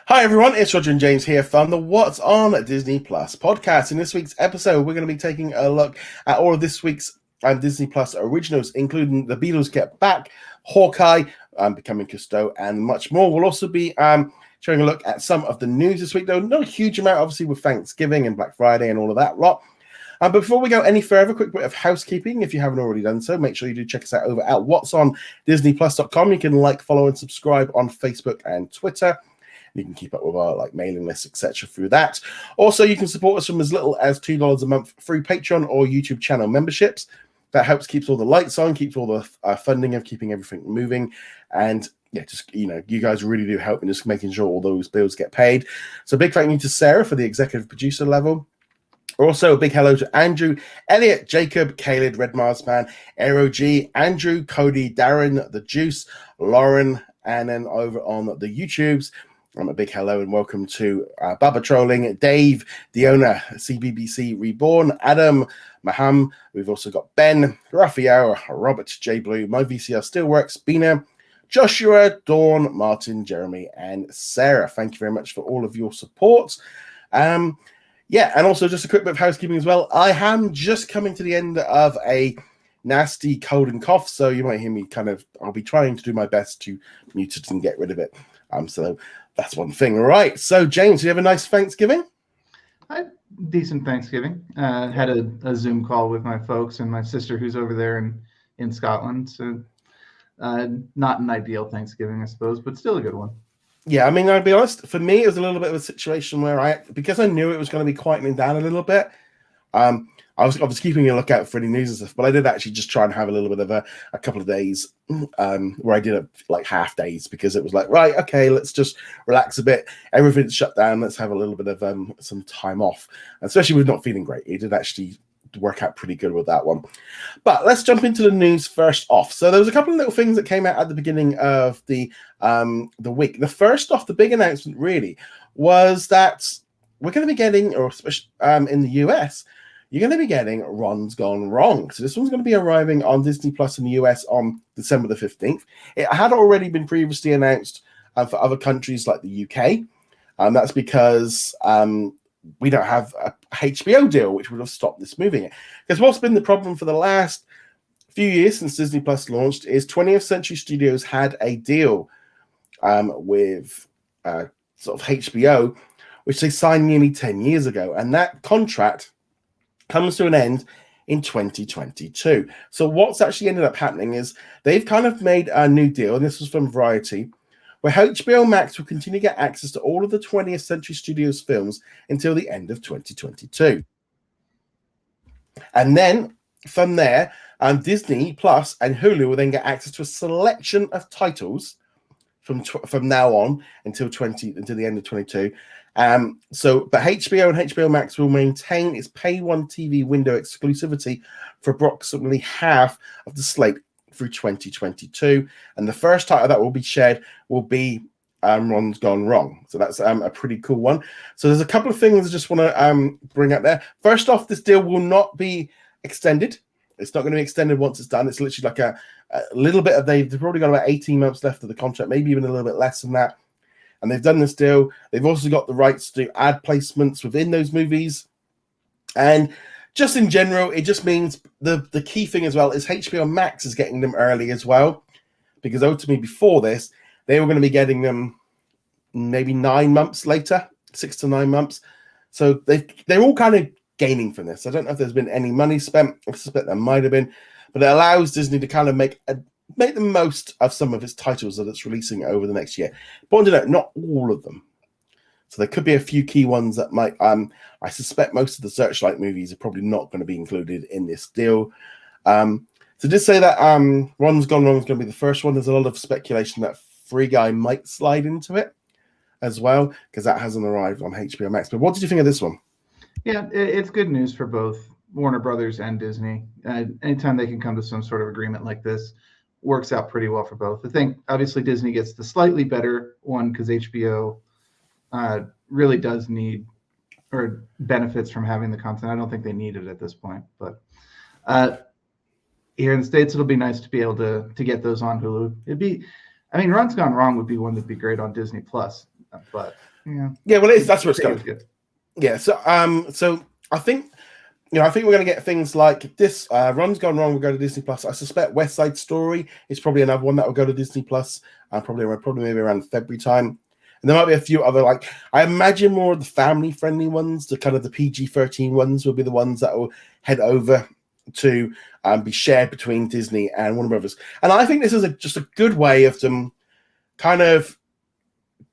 Hi everyone, it's Roger and James here from the What's on Disney Plus podcast. In this week's episode, we're going to be taking a look at all of this week's Disney Plus originals, including The Beatles Get Back, Hawkeye, Becoming Cousteau, and much more. We'll also be showing a look at some of the news this week, though not a huge amount, obviously, with Thanksgiving and Black Friday and all of that lot. But before we go any further, quick bit of housekeeping. If you haven't already done so, make sure you do check us out over at whatsondisneyplus.com. You can like, follow, and subscribe on Facebook and Twitter. You can keep up with our mailing lists, etc. through that. Also, you can support us from as little as $2 a month through Patreon or YouTube channel memberships. That helps keeps all the lights on, keeps all the funding of keeping everything moving, and yeah, just you guys really do help in just making sure all those bills get paid. So, big thank you to Sarah for the executive producer level. Also, a big hello to Andrew, Elliot, Jacob, Caleb, Red Mars Man, Aero G, Andrew, Cody, Darren, The Juice, Lauren, and then over on the YouTubes. A big hello and welcome to Baba Trolling, Dave, Diona, CBBC Reborn, Adam, Maham. We've also got Ben, Raphael, Robert, J Blue, My VCR Still Works, Bina, Joshua, Dawn, Martin, Jeremy, and Sarah. Thank you very much for all of your support. And also just a quick bit of housekeeping as well. I am just coming to the end of a nasty cold and cough, so you might hear me I'll be trying to do my best to mute it and get rid of it. So that's one thing. All right. So, James, you have a nice Thanksgiving? Decent Thanksgiving. Had a Zoom call with my folks and my sister who's over there in Scotland. So not an ideal Thanksgiving, I suppose, but still a good one. Yeah, I mean, I'll be honest. For me, it was a little bit of a situation where because I knew it was going to be quietening down a little bit, I was keeping a lookout for any news and stuff, but I did actually just try and have a little bit of a couple of days where I did it half days because it was right, okay, let's just relax a bit. Everything's shut down. Let's have a little bit of some time off, especially with not feeling great. It did actually work out pretty good with that one. But let's jump into the news first off. So there was a couple of little things that came out at the beginning of the week. The first off, the big announcement really was that we're going to be getting, or especially in the US, you're going to be getting Ron's Gone Wrong. So this one's going to be arriving on Disney Plus in the US on December the 15th. It had already been previously announced for other countries like the UK. That's because we don't have a HBO deal, which would have stopped this moving. Because what's been the problem for the last few years since Disney Plus launched is 20th Century Studios had a deal with sort of HBO, which they signed nearly 10 years ago. And that contract comes to an end in 2022. So what's actually ended up happening is they've kind of made a new deal, and this was from Variety, where HBO Max will continue to get access to all of the 20th Century Studios films until the end of 2022. And then from there, Disney Plus and Hulu will then get access to a selection of titles from now on until the end of 22. But HBO and HBO Max will maintain its Pay One TV window exclusivity for approximately half of the slate through 2022. And the first title that will be shared will be Ron's Gone Wrong. So that's a pretty cool one. So there's a couple of things I just want to bring up there. First off, this deal will not be extended. It's not going to be extended once it's done. It's literally like a little bit of, they've probably got about 18 months left of the contract, maybe even a little bit less than that. And they've done this deal. They've also got the rights to do ad placements within those movies. And just in general, it just means the key thing as well is HBO Max is getting them early as well. Because ultimately before this, they were going to be getting them maybe 9 months later, 6 to 9 months. So they're all kind of gaining from this. I don't know if there's been any money spent. I suspect there might have been. But it allows Disney to kind of make the most of some of its titles that it's releasing over the next year. But to note, not all of them. So there could be a few key ones that might, I suspect most of the Searchlight movies are probably not going to be included in this deal. So just say that Ron's Gone Wrong is going to be the first one. There's a lot of speculation that Free Guy might slide into it as well, because that hasn't arrived on HBO Max. But what did you think of this one? Yeah, it's good news for both Warner Brothers and Disney. Anytime they can come to some sort of agreement like this, works out pretty well for both. I think obviously Disney gets the slightly better one because HBO really does need or benefits from having the content. I don't think they need it at this point, but here in the States, it'll be nice to be able to get those on Hulu. Ron's Gone Wrong would be one that'd be great on Disney Plus. But yeah, Well, that's where it's going. Good. Yeah, so I think I think we're going to get things like this. Run's Gone Wrong will go to Disney Plus. I suspect West Side Story is probably another one that will go to Disney Plus. Probably maybe around February time. And there might be a few other, like, I imagine more of the family-friendly ones, the kind of the PG-13 ones will be the ones that will head over to be shared between Disney and Warner Brothers. And I think this is just a good way of them kind of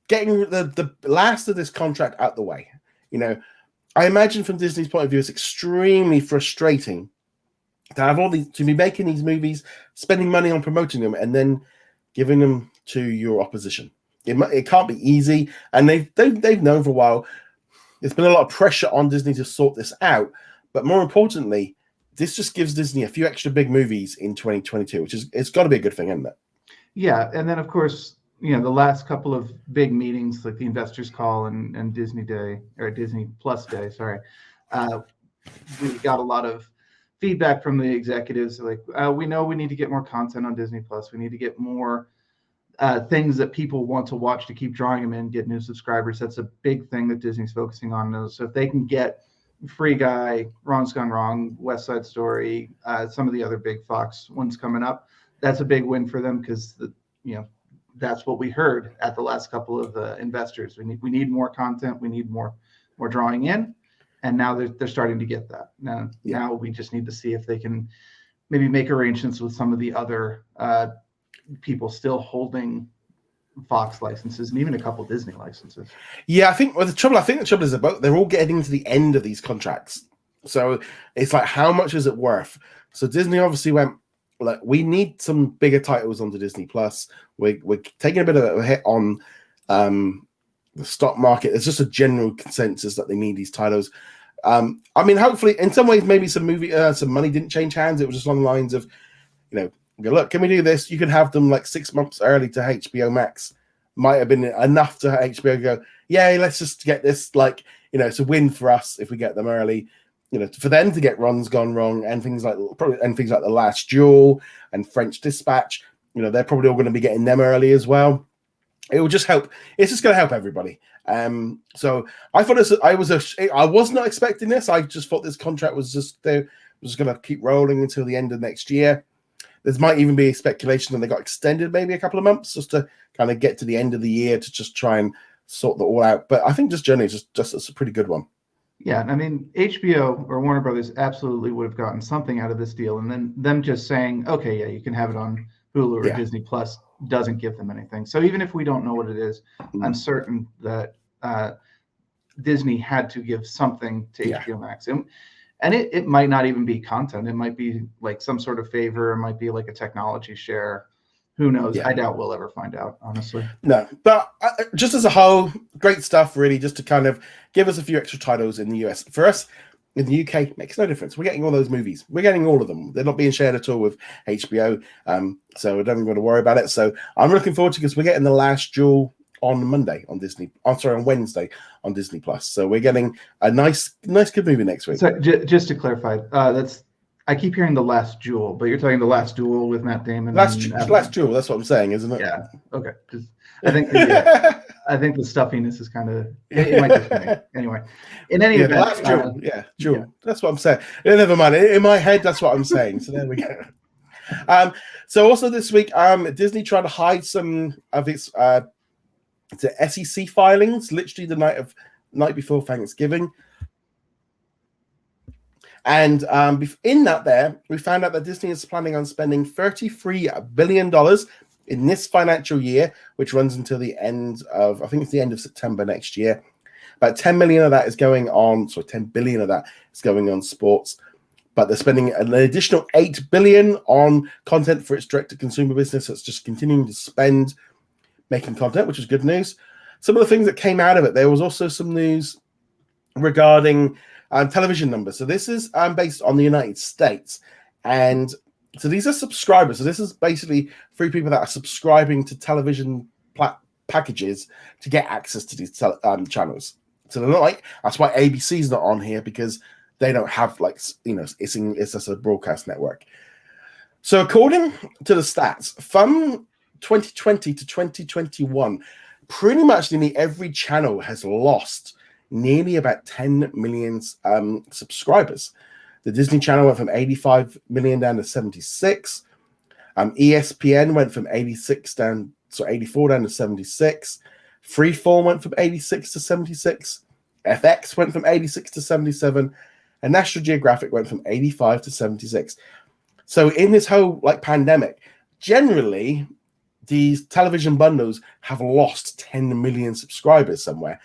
getting the last of this contract out the way. I imagine from Disney's point of view, it's extremely frustrating to have to be making these movies, spending money on promoting them, and then giving them to your opposition. It can't be easy, and they've known for a while. There's been a lot of pressure on Disney to sort this out, but more importantly, this just gives Disney a few extra big movies in 2022, which it's got to be a good thing, isn't it? Yeah, and then of course, the last couple of big meetings, like the Investors Call and Disney Day, or Disney Plus Day, sorry, we got a lot of feedback from the executives. Like, we know we need to get more content on Disney Plus. We need to get more things that people want to watch to keep drawing them in, get new subscribers. That's a big thing that Disney's focusing on. So if they can get Free Guy, Ron's Gone Wrong, West Side Story, some of the other big Fox ones coming up, that's a big win for them, because that's what we heard at the last couple of investors. We need more content. We need more drawing in, and now they're starting to get that. Now we just need to see if they can maybe make arrangements with some of the other people still holding Fox licenses, and even a couple Disney licenses. Yeah, I think the trouble is about they're all getting to the end of these contracts, so it's like, how much is it worth? So Disney obviously went, like, we need some bigger titles onto Disney Plus. We're taking a bit of a hit on the stock market. There's just a general consensus that they need these titles. I mean, hopefully, in some ways, maybe some money didn't change hands. It was just along the lines of, look, can we do this? You can have them like 6 months early to HBO Max. Might have been enough to HBO go, yeah, let's just get this, it's a win for us if we get them early. For them to get Runs Gone Wrong and things like The Last Duel and French Dispatch, they're probably all going to be getting them early as well. It will just help. It's just going to help everybody. So I thought I was not expecting this. I just thought this contract was just going to keep rolling until the end of next year. There might even be speculation that they got extended maybe a couple of months just to kind of get to the end of the year to just try and sort that all out. But I think this journey is just it's a pretty good one. Yeah, I mean, HBO or Warner Brothers absolutely would have gotten something out of this deal, and then them just saying, okay, yeah, you can have it on Hulu or Disney Plus doesn't give them anything. So even if we don't know what it is, I'm certain that Disney had to give something to HBO Max. And it might not even be content. It might be like some sort of favor. It might be like a technology share. Who knows? Yeah. I doubt we'll ever find out, honestly. No, but just as a whole, great stuff, really, just to kind of give us a few extra titles in the US. For us, in the UK, it makes no difference. We're getting all those movies. We're getting all of them. They're not being shared at all with HBO, so I don't even want to worry about it. So I'm looking forward to, because we're getting The Last Duel on Monday on Disney. On Wednesday on Disney Plus. So we're getting a nice good movie next week. So just to clarify, I keep hearing The Last Duel, but you're talking The Last Duel with Matt Damon. Last Duel. That's what I'm saying, isn't it? Yeah. Okay. I think the stuffiness is kind of. It might just be me. Anyway, in any event, Last Duel. Duel. Yeah. That's what I'm saying. Never mind. In my head, that's what I'm saying. So there we go. So also this week, Disney tried to hide some of its SEC filings, literally the night before Thanksgiving. And in that, we found out that Disney is planning on spending $33 billion in this financial year, which runs until the end of, I think it's the end of September next year. About 10 million of that is going on, 10 billion of that is going on sports. But they're spending an additional $8 billion on content for its direct-to-consumer business. That's just continuing to spend making content, which is good news. Some of the things that came out of it, there was also some news regarding television numbers. So this is based on the United States. And so these are subscribers. So this is basically for people that are subscribing to television packages to get access to these channels. So they're not that's why ABC's not on here, because they don't have it's just a broadcast network. So according to the stats, from 2020 to 2021, pretty much nearly every channel has lost nearly about 10 million subscribers. The Disney Channel went from 85 million down to 76. ESPN went from 84 down to 76. Freeform went from 86 to 76. FX went from 86 to 77. And National Geographic went from 85 to 76. So in this whole pandemic, generally, these television bundles have lost 10 million subscribers somewhere.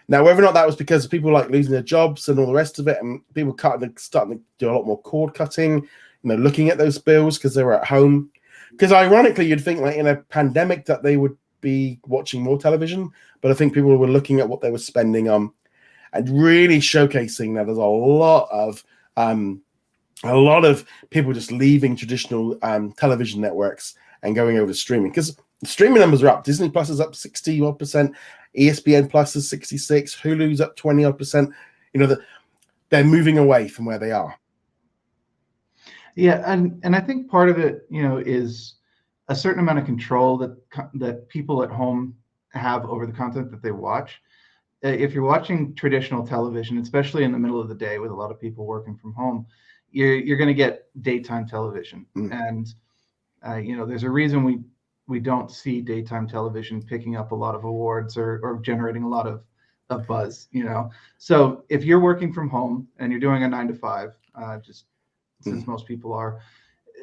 Now, whether or not that was because of people losing their jobs and all the rest of it, and people starting to do a lot more cord cutting, looking at those bills because they were at home. Because ironically, you'd think in a pandemic that they would be watching more television, but I think people were looking at what they were spending on and really showcasing that there's a lot of people just leaving traditional television networks and going over to streaming, because streaming numbers are up. Disney Plus is up 60%, ESPN Plus is 66%, Hulu's up 20%. They're moving away from where they are. Yeah, and I think part of it, is a certain amount of control that people at home have over the content that they watch. If you're watching traditional television, especially in the middle of the day with a lot of people working from home, you're going to get daytime television. And there's a reason we don't see daytime television picking up a lot of awards or generating a lot of buzz. So if you're working from home and you're doing a 9 to 5, since most people are,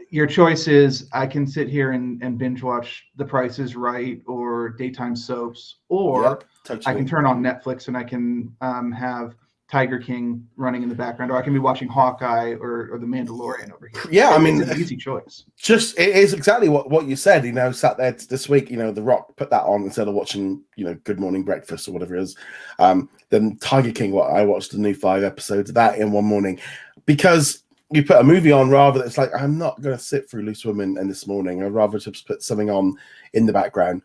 your choice is I can sit here and binge watch The Price is Right or daytime soaps, or I can turn on Netflix and I can have Tiger King running in the background, or I can be watching Hawkeye or The Mandalorian over here. Yeah, it's an easy choice. It is exactly what you said. Sat there this week. The Rock put that on instead of watching Good Morning Breakfast or whatever it is. Then Tiger King. I watched the new 5 episodes of that in one morning, because you put a movie on rather. It's I'm not going to sit through Loose Women and This Morning. I'd rather just put something on in the background.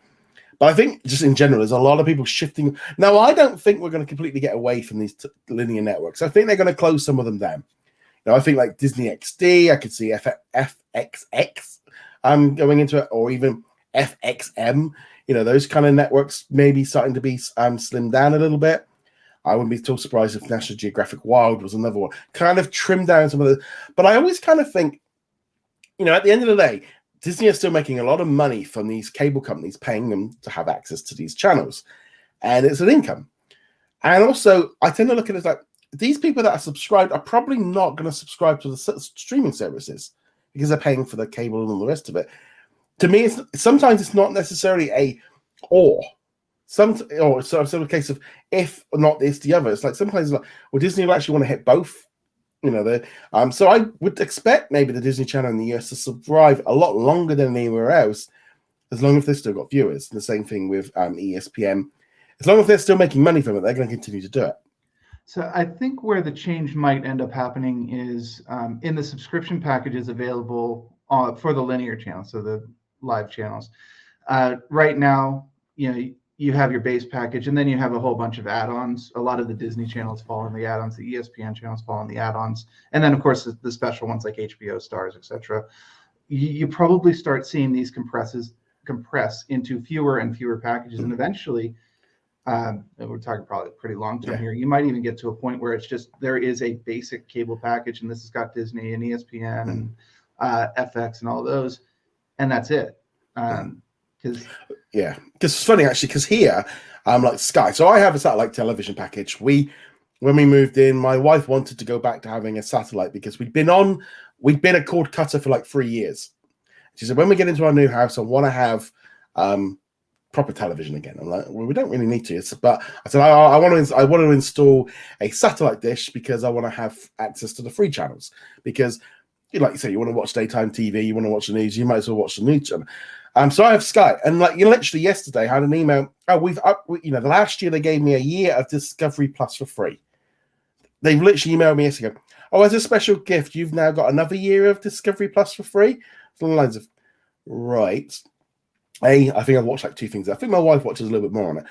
But I think just in general, there's a lot of people shifting. Now, I don't think we're going to completely get away from these linear networks. I think they're going to close some of them down. I think Disney XD, I could see FXX going into it, or even FXM. Those kind of networks maybe starting to be slimmed down a little bit. I wouldn't be too surprised if National Geographic Wild was another one. Kind of trimmed down some of the. But I always kind of think, at the end of the day, Disney is still making a lot of money from these cable companies paying them to have access to these channels. And it's an income. And also, I tend to look at it as these people that are subscribed are probably not going to subscribe to the streaming services because they're paying for the cable and all the rest of it. To me, sometimes it's not necessarily a or. It's a case of if not this, the other. It's sometimes Disney will actually want to hit both. So I would expect maybe the Disney Channel in the US to survive a lot longer than anywhere else, as long as they've still got viewers. And the same thing with ESPN. As long as they're still making money from it, they're going to continue to do it. So I think where the change might end up happening is in the subscription packages available for the linear channels, so the live channels. Right now, you have your base package, and then you have a whole bunch of add-ons. A lot of the Disney channels fall in the add-ons, the ESPN channels fall in the add-ons, and then of course the special ones like HBO, Stars, etc. You probably start seeing these compress into fewer and fewer packages, and eventually, we're talking probably pretty long term here. You might even get to a point where it's just there is a basic cable package, and this has got Disney and ESPN and FX and all those, and that's it. Because it's funny actually, because here I'm like Sky, so I have a satellite television package. When we moved in, my wife wanted to go back to having a satellite because we'd been a cord cutter for 3 years. She said, when we get into our new house, I want to have proper television again. I'm like, well, we don't really need to. But I said, I want to install a satellite dish because I want to have access to the free channels. Because, like you say, you want to watch daytime TV, you want to watch the news, you might as well watch the news channel. So I have Sky, and literally yesterday I had an email. The last year they gave me a year of Discovery Plus for free. They've literally emailed me yesterday. As a special gift, you've now got another year of Discovery Plus for free. Along the lines of, right. I think I've watched 2 things. I think my wife watches a little bit more on it.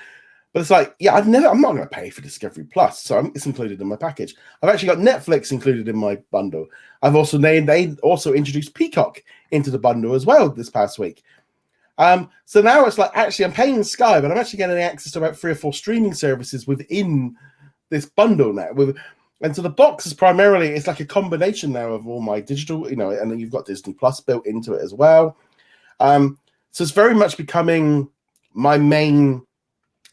But it's I'm not going to pay for Discovery Plus, so it's included in my package. I've actually got Netflix included in my bundle. I've also they also introduced Peacock into the bundle as well this past week. So now it's like, actually, I'm paying Sky, but I'm actually getting access to about 3 or 4 streaming services within this bundle now. And so the box is primarily, it's like a combination now of all my digital, and then you've got Disney Plus built into it as well. So it's very much becoming my main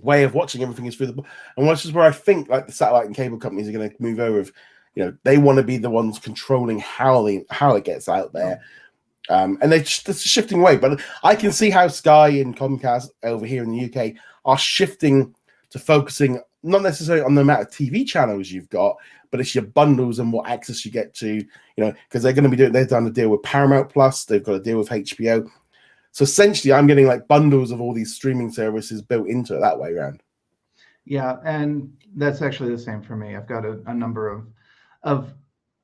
way of watching everything is through the, and which is where I think like the satellite and cable companies are going to move over. They want to be the ones controlling how it gets out there. And they're shifting away, but I can see how Sky and Comcast over here in the UK are shifting to focusing not necessarily on the amount of TV channels you've got, but it's your bundles and what access you get to, because they're going to be they've done a deal with Paramount Plus, they've got a deal with HBO. So essentially, I'm getting like bundles of all these streaming services built into it that way around. Yeah, and that's actually the same for me. I've got a number of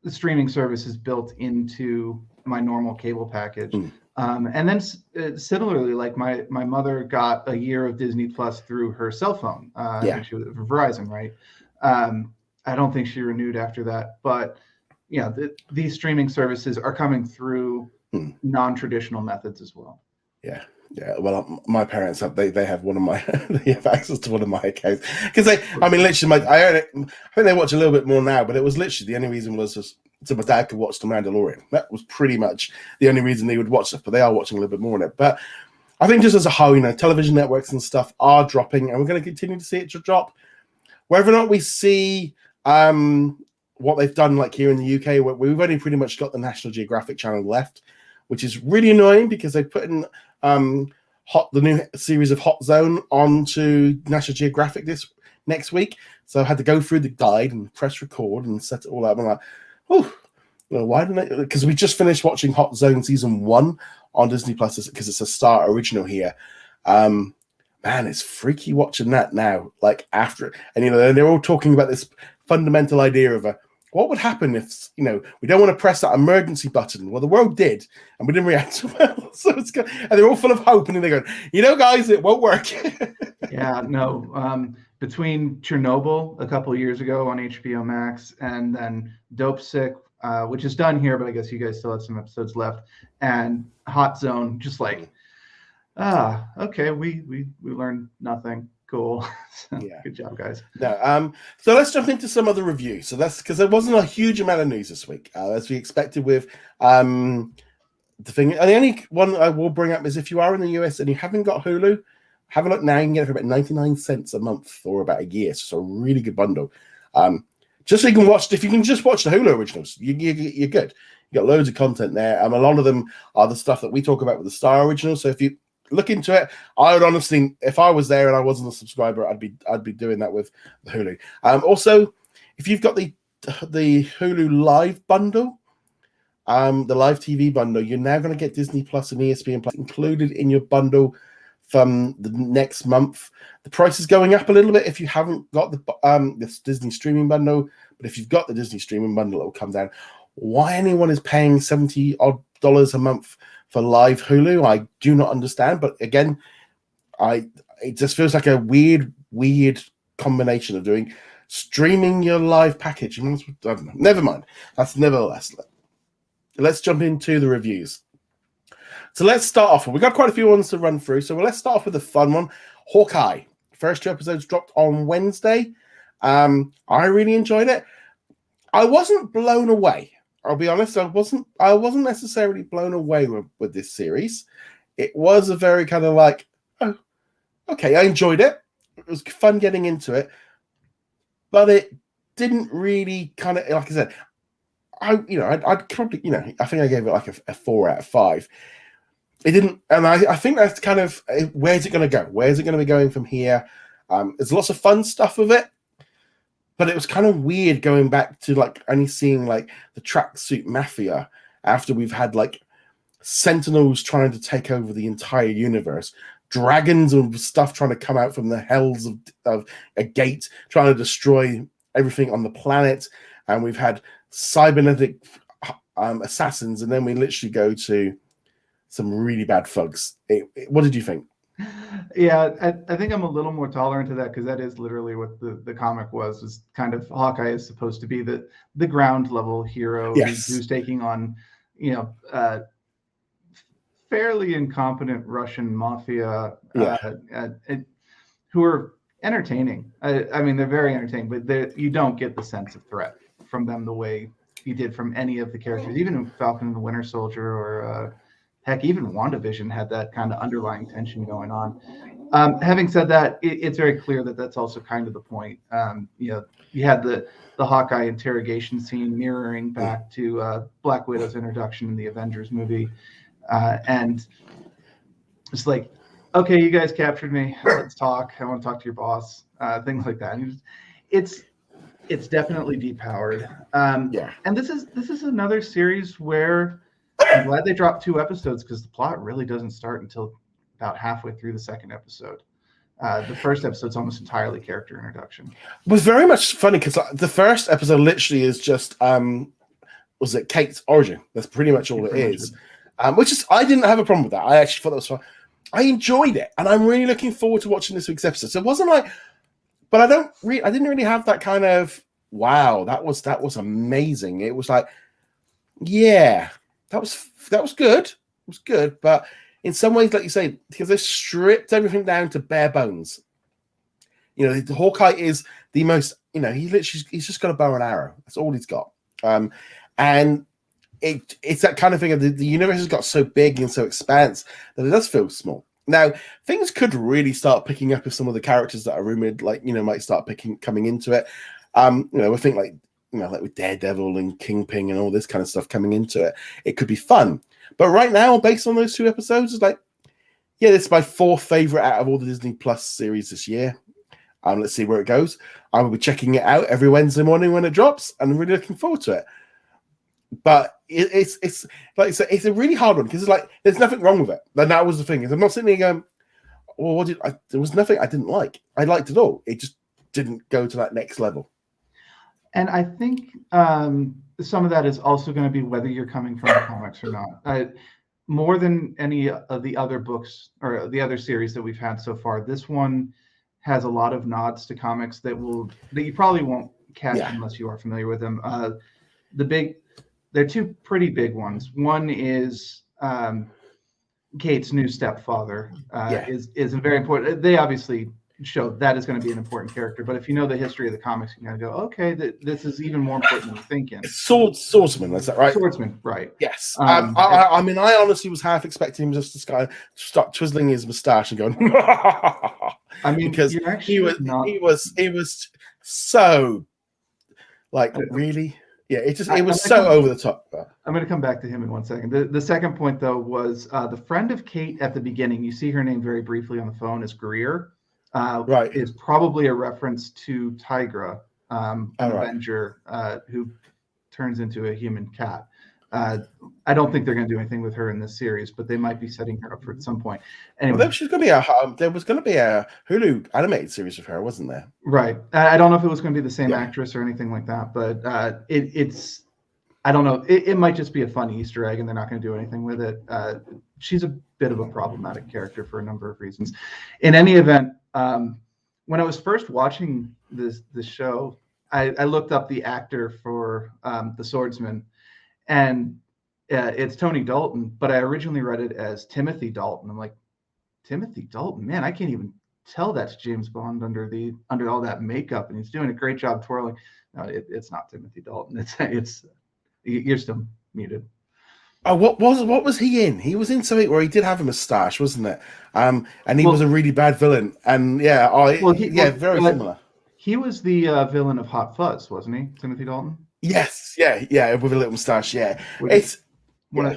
streaming services built into my normal cable package. And then similarly, like my mother got a year of Disney Plus through her cell phone. She was Verizon, right? I don't think she renewed after that, but these streaming services are coming through non-traditional methods as well. Yeah. Well, my parents have they have one of my they have access to one of my accounts because literally I think they watch a little bit more now, but it was literally the only reason was just so my dad could watch The Mandalorian. That was pretty much the only reason they would watch it, but they are watching a little bit more on it. But I think just as a whole, television networks and stuff are dropping, and we're going to continue to see it drop. Whether or not we see what they've done, like here in the UK, where we've only pretty much got the National Geographic channel left, which is really annoying because they put in the new series of Hot Zone onto National Geographic this next week. So I had to go through the guide and press record and set it all up. I'm like, oh, why didn't I? Because we just finished watching Hot Zone season 1 on Disney Plus because it's a Star original here. Man, it's freaky watching that now. Like after it, and they're all talking about this fundamental idea of what would happen if we don't want to press that emergency button. Well, the world did, and we didn't react well. So it's good, and they're all full of hope, and then they're going, guys, it won't work. Yeah, no. Between Chernobyl a couple of years ago on HBO Max, and then Dopesick, which is done here, but I guess you guys still have some episodes left, and Hot Zone, just like, okay, we learned nothing. Cool. Yeah. Good job, guys. No, so let's jump into some other reviews. So that's because there wasn't a huge amount of news this week, as we expected with the thing. And the only one I will bring up is if you are in the US and you haven't got Hulu, have a look now. You can get it for about 99 cents a month or about a year. So it's a really good bundle. Just so you can watch, if you can just watch the Hulu originals, you're good. You got loads of content there. A lot of them are the stuff that we talk about with the Star originals. So if you look into it, I would honestly, if I was there and I wasn't a subscriber, I'd be doing that with the Hulu. Also, if you've got the Hulu Live bundle, the Live TV bundle, you're now going to get Disney Plus and ESPN Plus included in your bundle from the next month. The price is going up a little bit if you haven't got this Disney streaming bundle, but if you've got the Disney streaming bundle, it will come down. Why anyone is paying $70 odd a month for Live Hulu, I do not understand. But again, it just feels like a weird combination of doing streaming your live package. I don't know. Never mind. That's nevertheless. Let's jump into the reviews. So let's start off. We got quite a few ones to run through. So let's start off with the fun one. Hawkeye. First 2 episodes dropped on Wednesday. I really enjoyed it. I wasn't blown away. I'll be honest, I wasn't necessarily blown away with this series. It was a very kind of like, oh, okay, I enjoyed it. It was fun getting into it, but it didn't really kind of, like I said, I'd probably, I think I gave it like a 4 out of 5. It didn't, and I think that's kind of, where's it going to go? Where's it going to be going from here? There's lots of fun stuff with it. But it was kind of weird going back to like only seeing like the tracksuit mafia after we've had like sentinels trying to take over the entire universe, dragons and stuff trying to come out from the hells of a gate, trying to destroy everything on the planet, and we've had cybernetic assassins, and then we literally go to some really bad thugs. What did you think? Yeah, I think I'm a little more tolerant to that because that is literally what the comic was. Is kind of Hawkeye is supposed to be the ground level hero who's taking on, fairly incompetent Russian mafia who are entertaining. I mean, they're very entertaining, but you don't get the sense of threat from them the way you did from any of the characters, even in Falcon and the Winter Soldier, or heck, even WandaVision had that kind of underlying tension going on. Having said that, it's very clear that that's also kind of the point. You had the Hawkeye interrogation scene mirroring back to Black Widow's introduction in the Avengers movie, and it's like, okay, you guys captured me. Let's talk. I want to talk to your boss. Things like that. And it's definitely depowered. And this is another series where I'm glad they dropped 2 episodes, because the plot really doesn't start until about halfway through the second episode. The first episode's almost entirely character introduction. It was very much funny because the first episode literally is just was it Kate's origin? That's pretty much all it is. Which is, I didn't have a problem with that. I actually thought that was fun. I enjoyed it, and I'm really looking forward to watching this week's episode. So it wasn't like, but I didn't really have that kind of wow. That was amazing. It was like, yeah, that was good. It was good, but in some ways, like you say, because they stripped everything down to bare bones. You know, the Hawkeye is the most. You know, he's just got a bow and arrow. That's all he's got. And it's that kind of thing. The universe has got so big and so expansive that it does feel small. Now, things could really start picking up if some of the characters that are rumored, like, you know, might start coming into it. You know, I think like with Daredevil and Kingpin and all this kind of stuff coming into it, it could be fun. But right now, based on those 2 episodes, it's like, yeah, this is my 4th favorite out of all the Disney Plus series this year. Let's see where it goes. I will be checking it out every Wednesday morning when it drops, and I'm really looking forward to it. But it's like I said, it's a really hard one, because it's like there's nothing wrong with it. And that was the thing. Is I'm not sitting there going, well, there was nothing I didn't like. I liked it all. It just didn't go to that next level. And I think some of that is also going to be whether you're coming from the comics or not. More than any of the other books or the other series that we've had so far, this one has a lot of nods to comics that you probably won't catch unless you are familiar with them. There are 2 pretty big ones. One is Kate's new stepfather is a very important. They obviously show that is going to be an important character, but if you know the history of the comics, you're going to go, okay, this is even more important than you think. Swordsman, is that right? Swordsman, right? Yes. I mean, I honestly was half expecting him just to start twizzling his moustache and going. I mean, because he was so like really. Yeah, it was so over the top. I'm going to come back to him in 1 second. The second point, though, was the friend of Kate at the beginning. You see her name very briefly on the phone as Greer. Right. Is probably a reference to Tigra, an Avenger who turns into a human cat. I don't think they're going to do anything with her in this series, but they might be setting her up for at some point. Anyway, there was going to be a Hulu animated series of her, wasn't there? Right. I don't know if it was going to be the same actress or anything like that, but it's I don't know. It might just be a fun Easter egg, and they're not going to do anything with it. She's a bit of a problematic character for a number of reasons. In any event, when I was first watching this show, I looked up the actor for the Swordsman. And it's Tony Dalton, but I originally read it as Timothy Dalton. I'm like, Timothy Dalton, man, I can't even tell that's James Bond under all that makeup, and he's doing a great job twirling. No, it's not Timothy Dalton. It's you're still muted. Oh, what was he in? He was in something where he did have a moustache, wasn't it? And he was a really bad villain. And very similar. He was the villain of Hot Fuzz, wasn't he, Timothy Dalton? Yes, yeah, with a little moustache, yeah. It's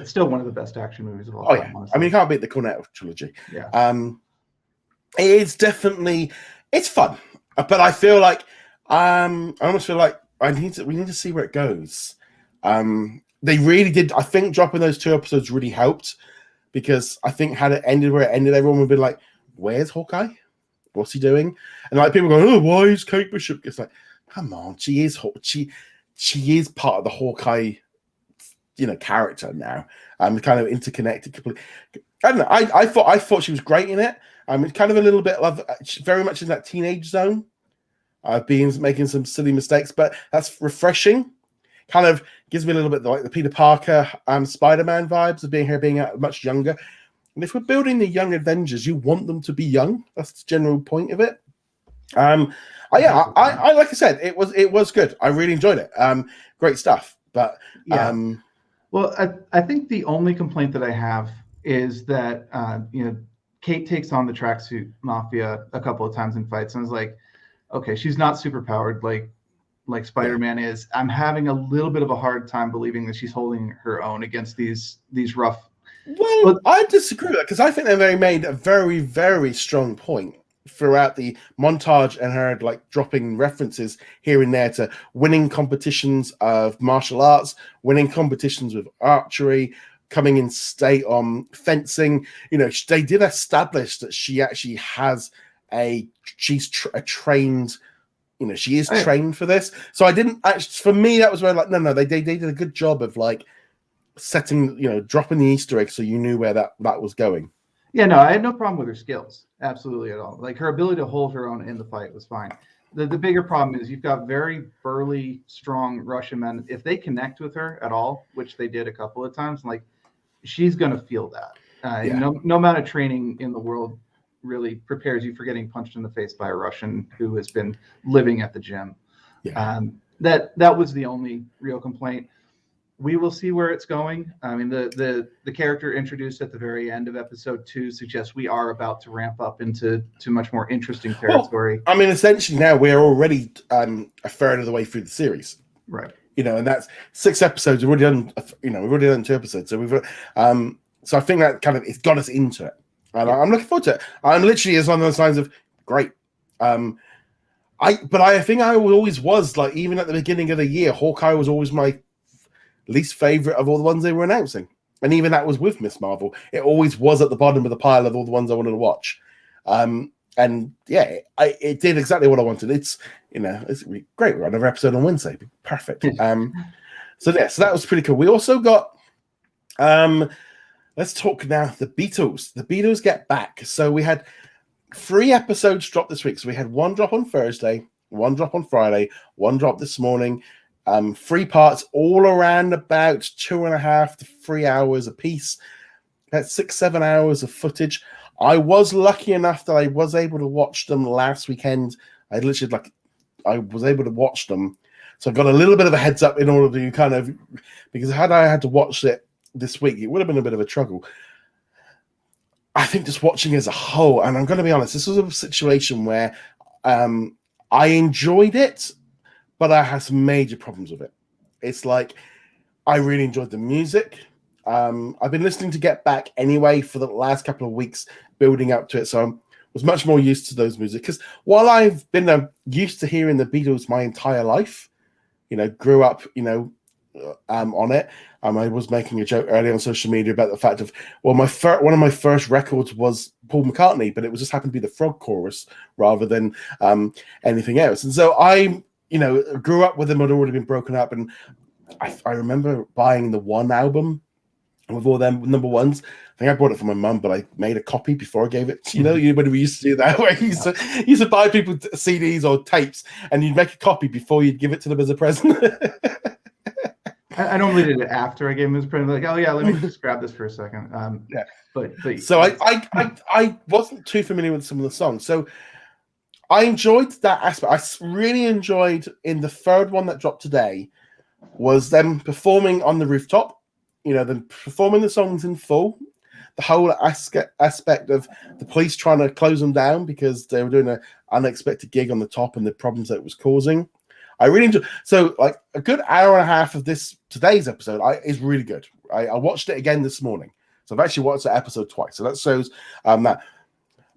still one of the best action movies of all time. Yeah. I mean, you can't beat the Cornetto trilogy. Yeah. It's fun, but I feel like I almost feel like we need to see where it goes. They really did. I think dropping those 2 episodes really helped, because I think had it ended where it ended, everyone would be like, "Where's Hawkeye? What's he doing?" And like people going, "Oh, why is Kate Bishop?" It's like, come on, she is part of the Hawkeye, character now. Kind of interconnected completely. I don't know. I thought she was great in it. Kind of a little bit of very much in that teenage zone, making some silly mistakes, but that's refreshing. Kind of gives me a little bit like the Peter Parker Spider-Man vibes of being much younger, And if we're building the young Avengers, you want them to be young. That's the general point of it. I like I said, it was good. I really enjoyed it. Great stuff. But well, I think the only complaint that I have is that Kate takes on the tracksuit mafia a couple of times in fights, and I was like, okay, she's not super powered like Spider-Man is. I'm having a little bit of a hard time believing that she's holding her own against these rough. Well, I disagree with that because I think they made a very, very strong point throughout the montage and her like dropping references here and there to winning competitions of martial arts, winning competitions with archery, coming in state on fencing. They did establish that she actually has she's a trained. She is trained for this. So I didn't actually. For me, that was where like no. They did a good job of like setting, dropping the Easter egg so you knew where that was going. Yeah, no, I had no problem with her skills, absolutely at all. Like her ability to hold her own in the fight was fine. The bigger problem is you've got very burly, strong Russian men. If they connect with her at all, which they did a couple of times, like she's gonna feel that. No amount of training in the world really prepares you for getting punched in the face by a Russian who has been living at the gym. Yeah. That was the only real complaint. We will see where it's going. I mean, the character introduced at the very end of episode 2 suggests we are about to ramp up into much more interesting territory. Well, I mean, essentially now we're already a third of the way through the series, right? And that's 6 episodes. We've already done, we've already done 2 episodes. So so I think that kind of it's got us into it, and I'm looking forward to it. I'm literally as on the signs of great. I think I always was like, even at the beginning of the year, Hawkeye was always my least favorite of all the ones they were announcing, and even that was with Miss Marvel. It always was at the bottom of the pile of all the ones I wanted to watch. And yeah, it did exactly what I wanted. It's it's great. We're on another episode on Wednesday. Perfect. So that was pretty cool. We also got let's talk now the Beatles. The Beatles get back. So we had 3 episodes drop this week. So we had 1 drop on Thursday, 1 drop on Friday, 1 drop this morning. 3 parts, all around about 2.5 to 3 hours a piece. That's 6-7 hours of footage. I was lucky enough that I was able to watch them last weekend. I was able to watch them, so I got a little bit of a heads up in order to kind of, because had I had to watch it this week, it would have been a bit of a struggle. I think just watching as a whole, and I'm going to be honest, this was a situation where I enjoyed it, but I had some major problems with it. It's like, I really enjoyed the music. I've been listening to Get Back anyway for the last couple of weeks, building up to it. So I was much more used to those music. Because while I've been used to hearing the Beatles my entire life, grew up, on it. I was making a joke earlier on social media about the fact of, well, one of my first records was Paul McCartney, but it was just happened to be the Frog chorus rather than anything else. And so I grew up with them, had already been broken up, and I remember buying the One album with all them number ones. I think I bought it for my mum, but I made a copy before I gave it. When we used to do that, where you used to buy people CDs or tapes, and you'd make a copy before you'd give it to them as a present. I normally did it after I gave him his present. Like, oh yeah, let me just grab this for a second. But so I wasn't too familiar with some of the songs, so I enjoyed that aspect. I really enjoyed in the 3rd one that dropped today was them performing on the rooftop, them performing the songs in full. The whole aspect of the police trying to close them down because they were doing an unexpected gig on the top and the problems that it was causing. I really enjoyed. So like a good hour and a half of today's episode is really good. I watched it again this morning. So I've actually watched the episode twice. So that shows that.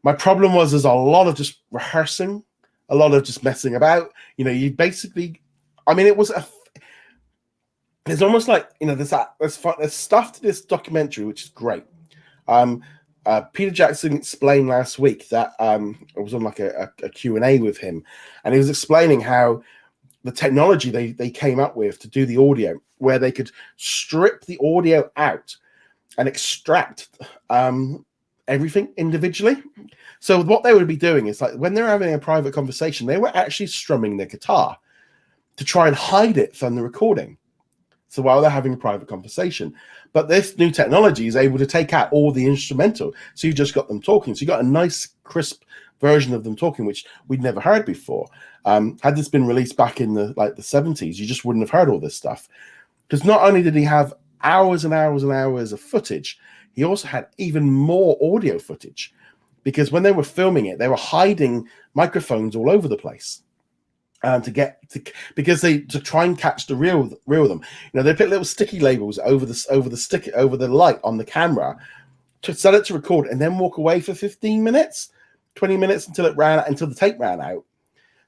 My problem was there's a lot of just rehearsing, a lot of just messing about. You basically, I mean, it's almost like, there's stuff to this documentary, which is great. Peter Jackson explained last week that I was on like a Q&A with him, and he was explaining how the technology they came up with to do the audio, where they could strip the audio out and extract everything individually. So what they would be doing is, like, when they're having a private conversation, they were actually strumming their guitar to try and hide it from the recording. So while they're having a private conversation, but this new technology is able to take out all the instrumental. So you just got them talking. So you got a nice, crisp version of them talking, which we'd never heard before. Had this been released back in the 70s, you just wouldn't have heard all this stuff. Because not only did he have hours and hours and hours of footage, he also had even more audio footage. Because when they were filming it, they were hiding microphones all over the place. To try and catch the real them, they put little sticky labels over the light on the camera to set it to record, and then walk away for 15 minutes, 20 minutes until the tape ran out,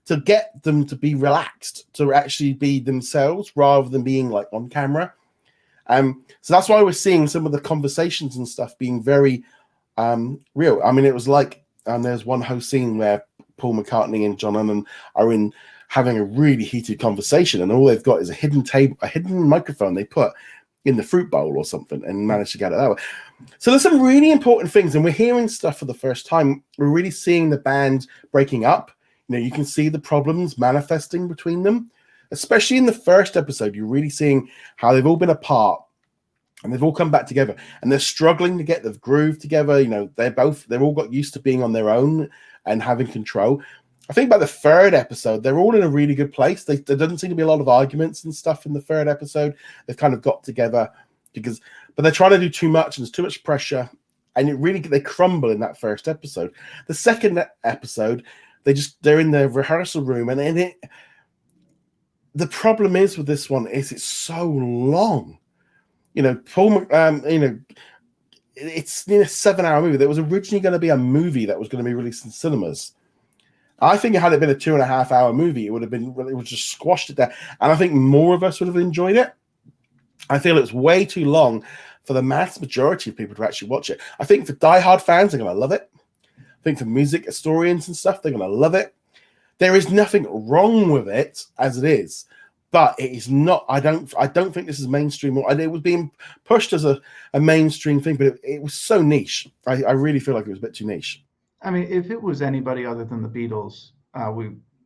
to get them to be relaxed, to actually be themselves rather than being like on camera. So that's why we're seeing some of the conversations and stuff being very real. I mean, it was like there's one whole scene where Paul McCartney and John Lennon are having a really heated conversation, and all they've got is a hidden microphone they put in the fruit bowl or something, and managed to get it that way. So there's some really important things, and we're hearing stuff for the first time. We're really seeing the band breaking up. You can see the problems manifesting between them, especially in the first episode. You're really seeing how they've all been apart, and they've all come back together, and they're struggling to get the groove together. They've all got used to being on their own and having control. I think by the third episode, they're all in a really good place. There doesn't seem to be a lot of arguments and stuff in the third episode. They've kind of got together but they're trying to do too much, and there's too much pressure, and they crumble in that first episode. The second episode, they're in the rehearsal room, and the problem is with this one is it's so long. It's a 7-hour movie. There was originally going to be a movie that was going to be released in cinemas. I think had it been a 2.5-hour movie, it would just squashed it there. And I think more of us would have enjoyed it. I feel it's way too long for the mass majority of people to actually watch it. I think for diehard fans, they're going to love it. I think for music historians and stuff, they're going to love it. There is nothing wrong with it as it is, but it is not. I don't think this is mainstream. It was being pushed as a mainstream thing, but it was so niche. I really feel like it was a bit too niche. I mean, if it was anybody other than the Beatles,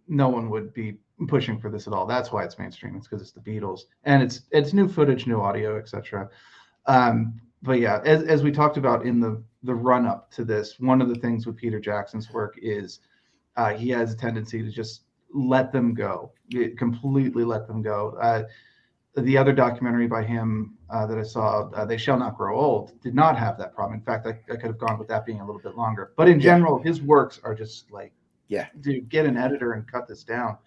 no one would be pushing for this at all. That's why it's mainstream. It's because it's the Beatles, and it's new footage, new audio, etc. But yeah, as we talked about in the run up to this, one of the things with Peter Jackson's work is he has a tendency to just let them go, completely let them go. The other documentary by him that I saw, They Shall Not Grow Old, did not have that problem. In fact, I could have gone with that being a little bit longer. But in general, his works are just like, dude, get an editor and cut this down.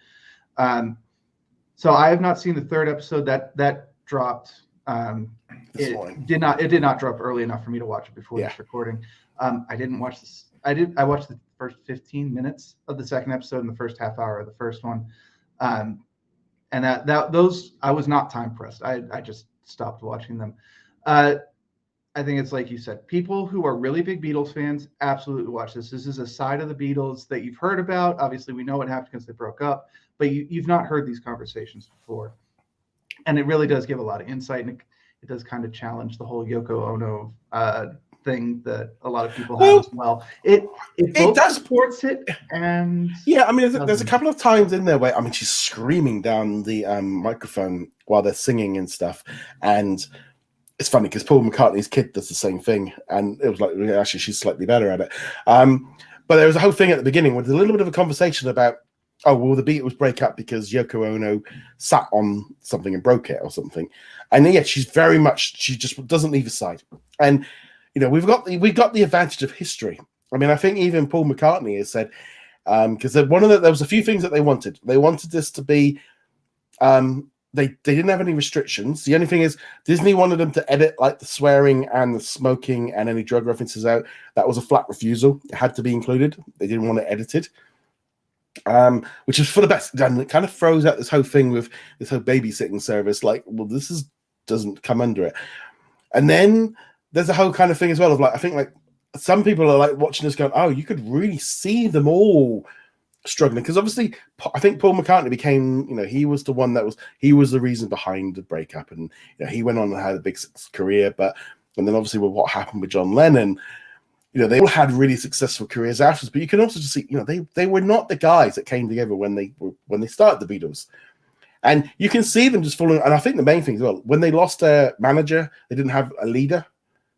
So I have not seen the third episode. That dropped. It did not drop early enough for me to watch it before this recording. I didn't watch this. I watched the first 15 minutes of the second episode and the first half hour of the first one. And those I was not time pressed. I just stopped watching them. I think it's like you said, people who are really big Beatles fans absolutely watch this. This is a side of the Beatles that you've heard about. Obviously, we know what happened because they broke up, but you've not heard these conversations before. And it really does give a lot of insight, and it does kind of challenge the whole Yoko Ono thing that a lot of people have as well. It does supports it, and I mean, there's a couple of times in there where she's screaming down the microphone while they're singing and stuff, and it's funny because Paul McCartney's kid does the same thing, and it was like actually she's slightly better at it. But there was a whole thing at the beginning with a little bit of a conversation about, oh, well, the Beatles break up because Yoko Ono sat on something and broke it or something. And she's very much, she just doesn't leave his side. And we've got the advantage of history. I mean, I think even Paul McCartney has said, because there was a few things that they wanted. They wanted this to be, they didn't have any restrictions. The only thing is Disney wanted them to edit like the swearing and the smoking and any drug references out. That was a flat refusal. It had to be included. They didn't want it edited. Which is for the best. And it kind of throws out this whole thing with this whole babysitting service. Like, well, doesn't come under it. And then there's a whole kind of thing as well of like, I think like some people are like watching this going, oh, you could really see them all struggling. Because obviously, I think Paul McCartney became, he was the one he was the reason behind the breakup. And he went on and had a big career. And then obviously with what happened with John Lennon, they all had really successful careers afterwards, but you can also just see, they were not the guys that came together when they started the Beatles. And you can see them just falling. And I think the main thing as well, when they lost their manager, they didn't have a leader.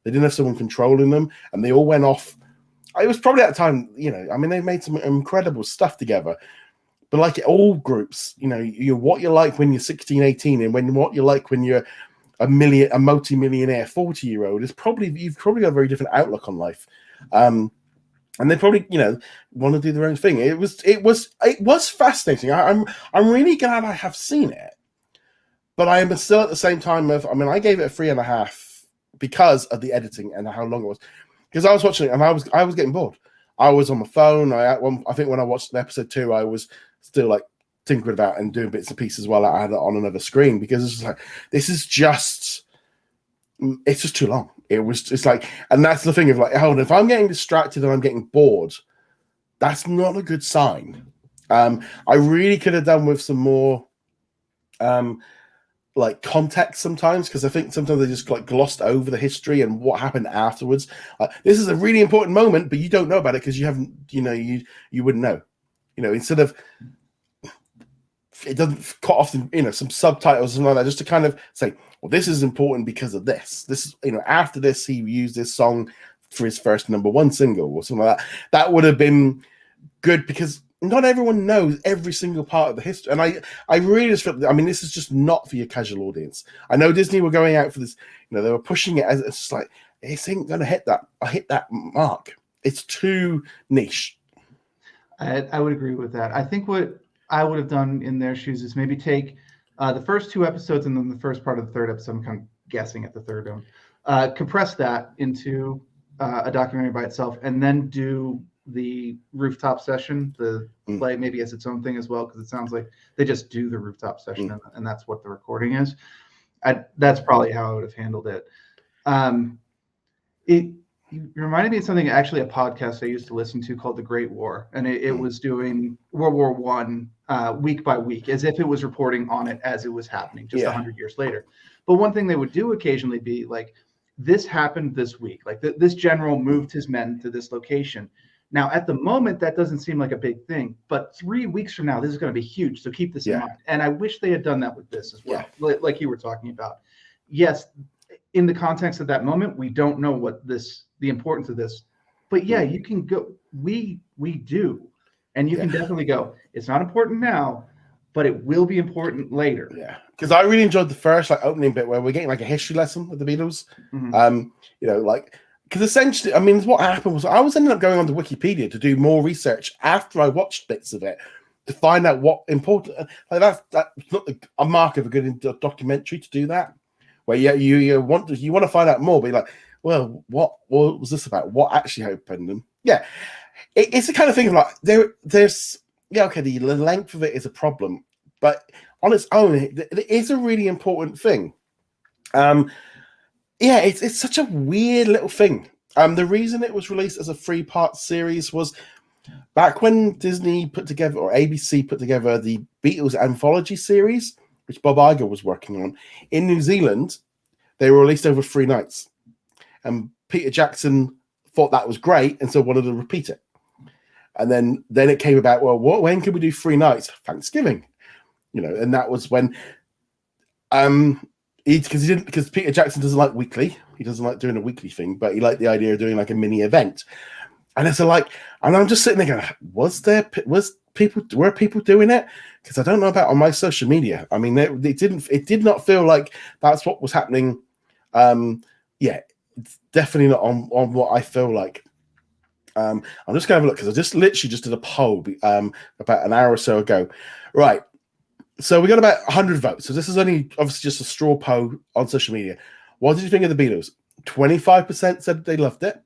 They didn't have someone controlling them, and they all went off. It was probably at the time, I mean, they made some incredible stuff together. But like all groups, you're what you're like when you're 16, 18, and what you're like when you're a multi-millionaire 40-year-old you've probably got a very different outlook on life. And they probably, want to do their own thing. It was fascinating. I'm really glad I have seen it, but I am still at the same time I gave it a 3.5 because of the editing and how long it was. Because I was watching it and I was getting bored. I was on my phone. I think when I watched episode 2, I was still like tinkering about and doing bits and pieces while I had it on another screen, because it's just like, it's just too long. It's like, and that's the thing of like, hold on, if I'm getting distracted and I'm getting bored, that's not a good sign. I really could have done with some more like context sometimes, because I think sometimes they just like glossed over the history and what happened afterwards. This is a really important moment, but you don't know about it because you haven't, you wouldn't know. Instead of, it doesn't cut off, some subtitles and all that, just to kind of say, well, this is important because of this. This is, after this, he used this song for his first #1 single or something like that. That would have been good, because not everyone knows every single part of the history. And I really just feel, this is just not for your casual audience. I know Disney were going out for this, they were pushing it as, it's just like, this ain't going to hit that mark. It's too niche. I would agree with that. I think what I would have done in their shoes is maybe take the first 2 episodes and then the first part of the 3rd episode. I'm kind of guessing at the 3rd one. Compress that into a documentary by itself, and then do the rooftop session, the play maybe as its own thing as well, because it sounds like they just do the rooftop session and that's what the recording is. That's probably how I would have handled it. You reminded me of something, actually, a podcast I used to listen to called The Great War, and it was doing World War One week by week, as if it was reporting on it as it was happening, just 100 years later. But one thing they would do occasionally be like, this happened this week, like this general moved his men to this location. Now, at the moment, that doesn't seem like a big thing, but 3 weeks from now, this is going to be huge. So keep this in mind. And I wish they had done that with this as well, like you were talking about. Yes, in the context of that moment, we don't know what the importance of this, but you can go. We do, and you can definitely go. It's not important now, but it will be important later. Yeah, because I really enjoyed the first opening bit where we're getting like a history lesson with the Beatles. Because essentially, what happened was I was ending up going onto Wikipedia to do more research after I watched bits of it to find out what important. That's not a mark of a good documentary to do that, where you want to find out more, but you're like, well, what was this about? What actually happened? And it's the kind of thing of like there's the length of it is a problem, but on its own, it is a really important thing. It's such a weird little thing. The reason it was released as a 3-part series was back when Disney put together, or ABC put together, the Beatles anthology series, which Bob Iger was working on. In New Zealand, they were released over 3 nights. And Peter Jackson thought that was great, and so wanted to repeat it. And then it came about, well, when can we do 3 nights? Thanksgiving. And that was when because Peter Jackson doesn't like weekly. He doesn't like doing a weekly thing, but he liked the idea of doing like a mini event. And it's and I'm just sitting there going, were people doing it? Because I don't know about on my social media. It did not feel like that's what was happening. It's definitely not on what I feel like. I'm just going to have a look, because I just literally just did a poll about an hour or so ago. Right. So we got about 100 votes. So this is only obviously just a straw poll on social media. What did you think of the Beatles? 25% said they loved it.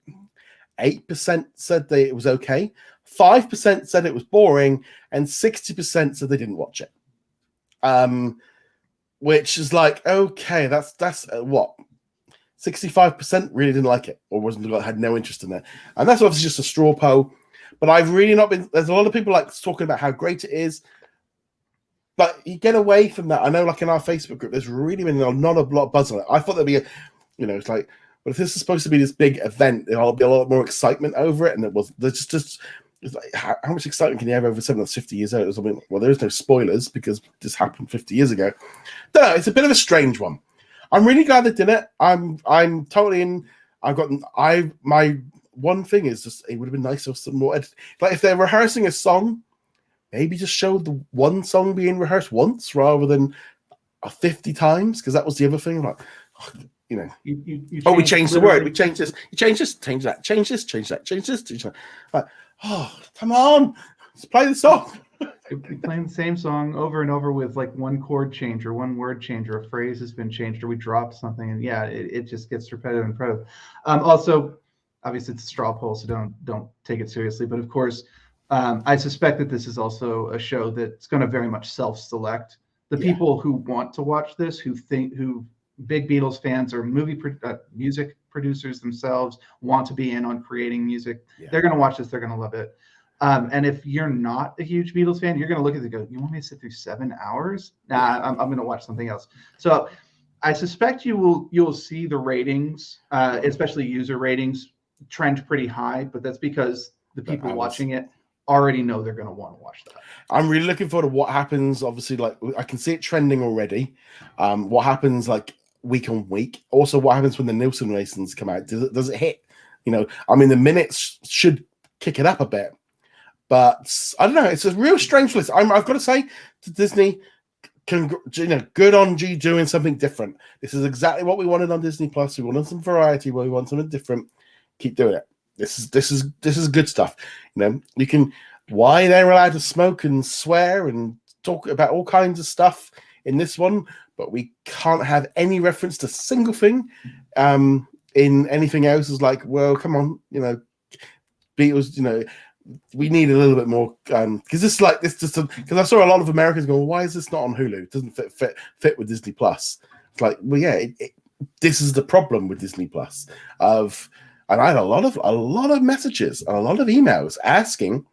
8% said it was okay. 5% said it was boring. And 60% said they didn't watch it. Which is like, okay, that's what? 65% really didn't like it, or had no interest in it. And that's obviously just a straw poll. But I've really not been, there's a lot of people talking about how great it is. But you get away from that. I know, in our Facebook group, there's really been not a lot of buzz on it. I thought there'd be it's like, but if this is supposed to be this big event, there'll be a lot more excitement over it. And it was, there's just It's like, how much excitement can you have over something that's 50 years old or something? Well, there is no spoilers because this happened 50 years ago. No, it's a bit of a strange one. I'm really glad they did it. I'm totally in. My one thing is just it would have been nice if some more. Like if they're rehearsing a song, maybe just show the one song being rehearsed once rather than 50 times, because that was the other thing. Like, you know, we changed the word. We changed this. You change this. Change that. Change this. Change that. Change this. Change that. Like, oh, come on, let's play the song. You're playing the same song over and over with like one chord change or one word change or a phrase has been changed or we dropped something, and it just gets repetitive and repetitive. Also, obviously it's a straw poll, so don't take it seriously. But of course, I suspect that this is also a show that's going to very much self-select the people who want to watch this, who big Beatles fans or music producers themselves want to be in on creating music. Yeah. They're going to watch this. They're going to love it. And if you're not a huge Beatles fan, you're going to look at it and go, you want me to sit through 7 hours? Nah, I'm going to watch something else. So I suspect you'll see the ratings, especially user ratings, trend pretty high, but that's because the people watching it already know they're going to want to watch that. I'm really looking forward to what happens. Obviously, like I can see it trending already. What happens like week on week? Also, what happens when the Nielsen ratings come out? Does it hit? You know, I mean, the minutes should kick it up a bit. But I don't know. It's a real strange list. I've got to say to Disney, good on you doing something different. This is exactly what we wanted on Disney Plus. We wanted some variety. We want something different. Keep doing it. This is good stuff. You know, you can. Why they're allowed to smoke and swear and talk about all kinds of stuff in this one, but we can't have any reference to single thing in anything else. Is like, well, come on, you know, Beatles, you know. We need a little bit more because this is like this just because I saw a lot of Americans going, why is this not on Hulu? It doesn't fit with Disney Plus. It's like, well, yeah, this is the problem with Disney Plus. And I had a lot of messages and a lot of emails asking,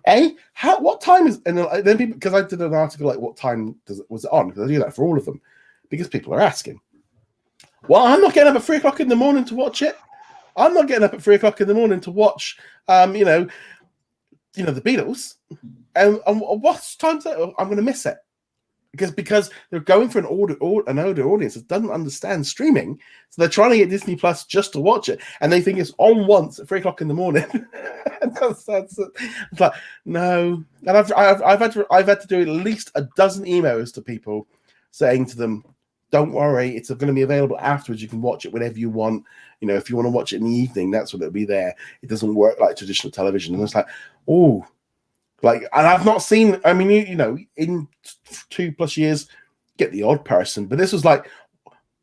what time is, and then people, because I did an article like what time was it on, because I do that for all of them because people are asking. Well, I'm not getting up at 3 o'clock in the morning to watch it. I'm not getting up at 3 o'clock in the morning to watch the Beatles, and what time's that? I'm going to miss it because they're going for an older audience that doesn't understand streaming, so they're trying to get Disney Plus just to watch it, and they think it's on once at 3 o'clock in the morning. It's like no, and I've had to do at least a dozen emails to people saying to them, don't worry, it's going to be available afterwards. You can watch it whenever you want. You know, if you want to watch it in the evening, that's when it'll be there. It doesn't work like traditional television. And it's like, oh, like, and I've not seen, I mean, you know, in 2+ years, get the odd person. But this was like,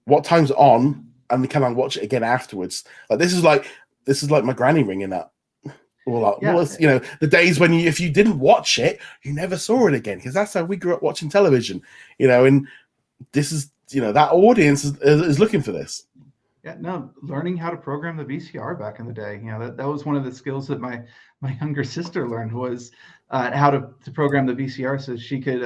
what time's on? And can I watch it again afterwards? Like, this is like my granny ringing up. Or like, you know, the days when if you didn't watch it, you never saw it again. Because that's how we grew up watching television, you know, and this is, you know, that audience is looking for this. Yeah, no, learning how to program the VCR back in the day, you know, that was one of the skills that my younger sister learned was how to program the VCR so she could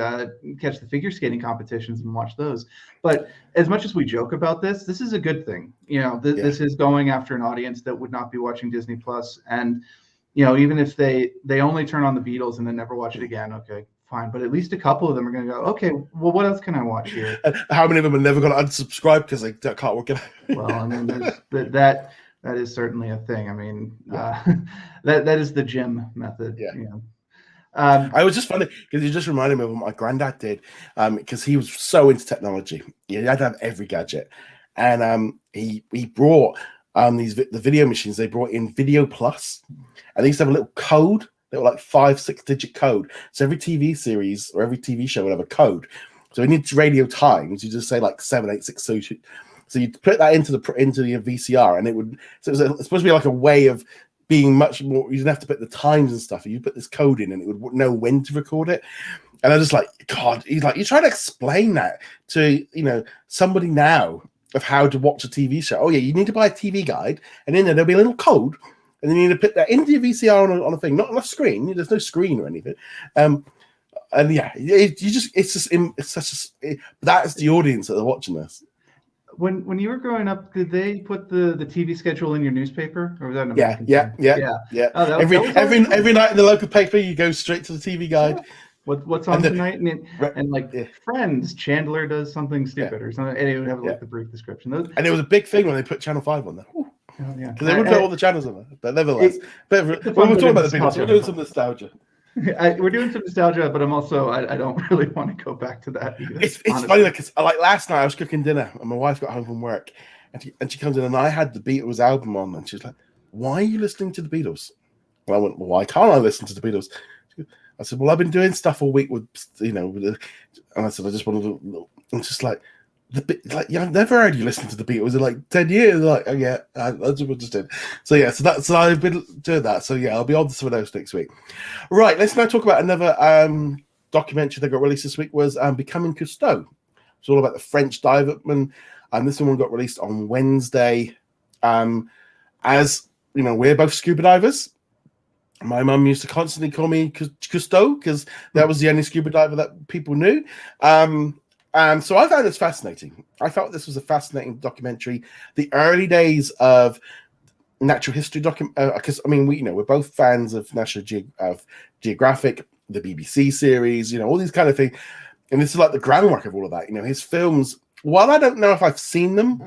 catch the figure skating competitions and watch those. But as much as we joke about this is a good thing. You know, this is going after an audience that would not be watching Disney Plus, and you know, even if they only turn on the Beatles and then never watch it again, okay, fine. But at least a couple of them are going to go, okay, well, what else can I watch here? And how many of them are never going to unsubscribe because they can't work it out? Well, I mean, that is certainly a thing. I mean, that is the gym method. Yeah. You know. I was just funny because you just reminded me of what my granddad did because he was so into technology. He had to have every gadget. And he brought the video machines. They brought in Video Plus. And they used to have a little code. They were like 5-6 digit code. So every TV series or every TV show would have a code. So when you need Radio Times, you just say like 786. So you put that into the VCR, and it would. So it was supposed to be like a way of being much more. You didn't have to put the times and stuff. You put this code in, and it would know when to record it. And I was just like, God, he's like, you try to explain that to somebody now of how to watch a TV show. Oh yeah, you need to buy a TV guide, and in there'll be a little code. And then you need to put that into your VCR on a thing, not on a screen. There's no screen or anything. And yeah, that is the audience that are watching this. When you were growing up, did they put the TV schedule in your newspaper, or was that an Yeah, American yeah, thing? yeah. Oh, that Every was always cool. every night in the local paper, you go straight to the TV Yeah. guide. What's And on tonight? And like yeah, Friends, Chandler does something yeah, stupid or something, and it would have yeah. like the brief description. Those, And it was a big thing when they put Channel 5 on there. oh yeah, Because they would put all the channels on there. But nevertheless, it, we're it's a fun bit talking of about the Beatles. nostalgia. We're doing some nostalgia. We're doing some nostalgia, but I don't really want to go back to that either. It's funny because like last night I was cooking dinner and my wife got home from work and she comes in and I had the Beatles album on and she's like, "Why are you listening to the Beatles?" And I went, "Well, why can't I listen to the Beatles?" I said, "Well, I've been doing stuff all week with and I said I just wanted to." I'm just like. I've never heard you listen to the Beatles in like 10 years. Like, oh yeah, that's what I just did. So yeah, so I've been doing that. So yeah, I'll be on to some of those next week. Right, let's now talk about another documentary that got released this week was Becoming Cousteau. It's all about the French diverman, and this one got released on Wednesday. As you know, we're both scuba divers. My mum used to constantly call me Cousteau because that was the only scuba diver that people knew. So I found this fascinating. I felt this was a fascinating documentary. The early days of natural history because we're both fans of National Geographic, the BBC series, all these kind of things. And this is like the groundwork of all of that. His films, while I don't know if I've seen them,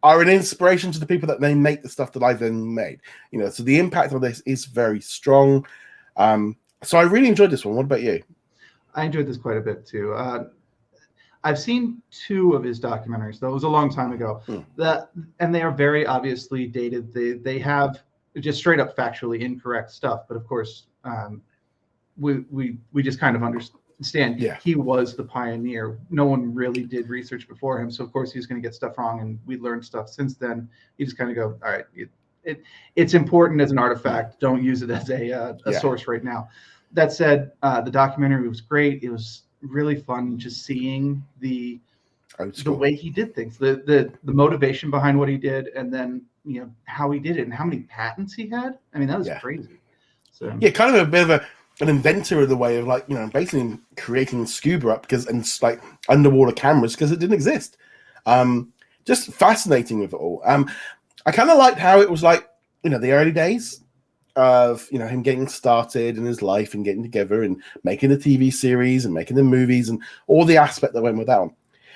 are an inspiration to the people that they make the stuff that I've then made. So the impact of this is very strong. So I really enjoyed this one. What about you? I enjoyed this quite a bit too. I've seen 2 of his documentaries. That was a long time ago. And they are very obviously dated. They have just straight up factually incorrect stuff. But of course, we just kind of understand. Yeah. He was the pioneer. No one really did research before him, so of course he's going to get stuff wrong. And we learned stuff since then. You just kind of go, all right, it's important as an artifact. Don't use it as a source right now. That said, the documentary was great. It was really fun just seeing the way he did things, the motivation behind what he did, and then how he did it and how many patents he had. I mean, that was crazy. So kind of a bit of an inventor of the way of basically creating scuba up and like underwater cameras because it didn't exist. Just fascinating with it all. I kind of liked how it was like the early days of him getting started in his life and getting together and making the TV series and making the movies and all the aspect that went with that one.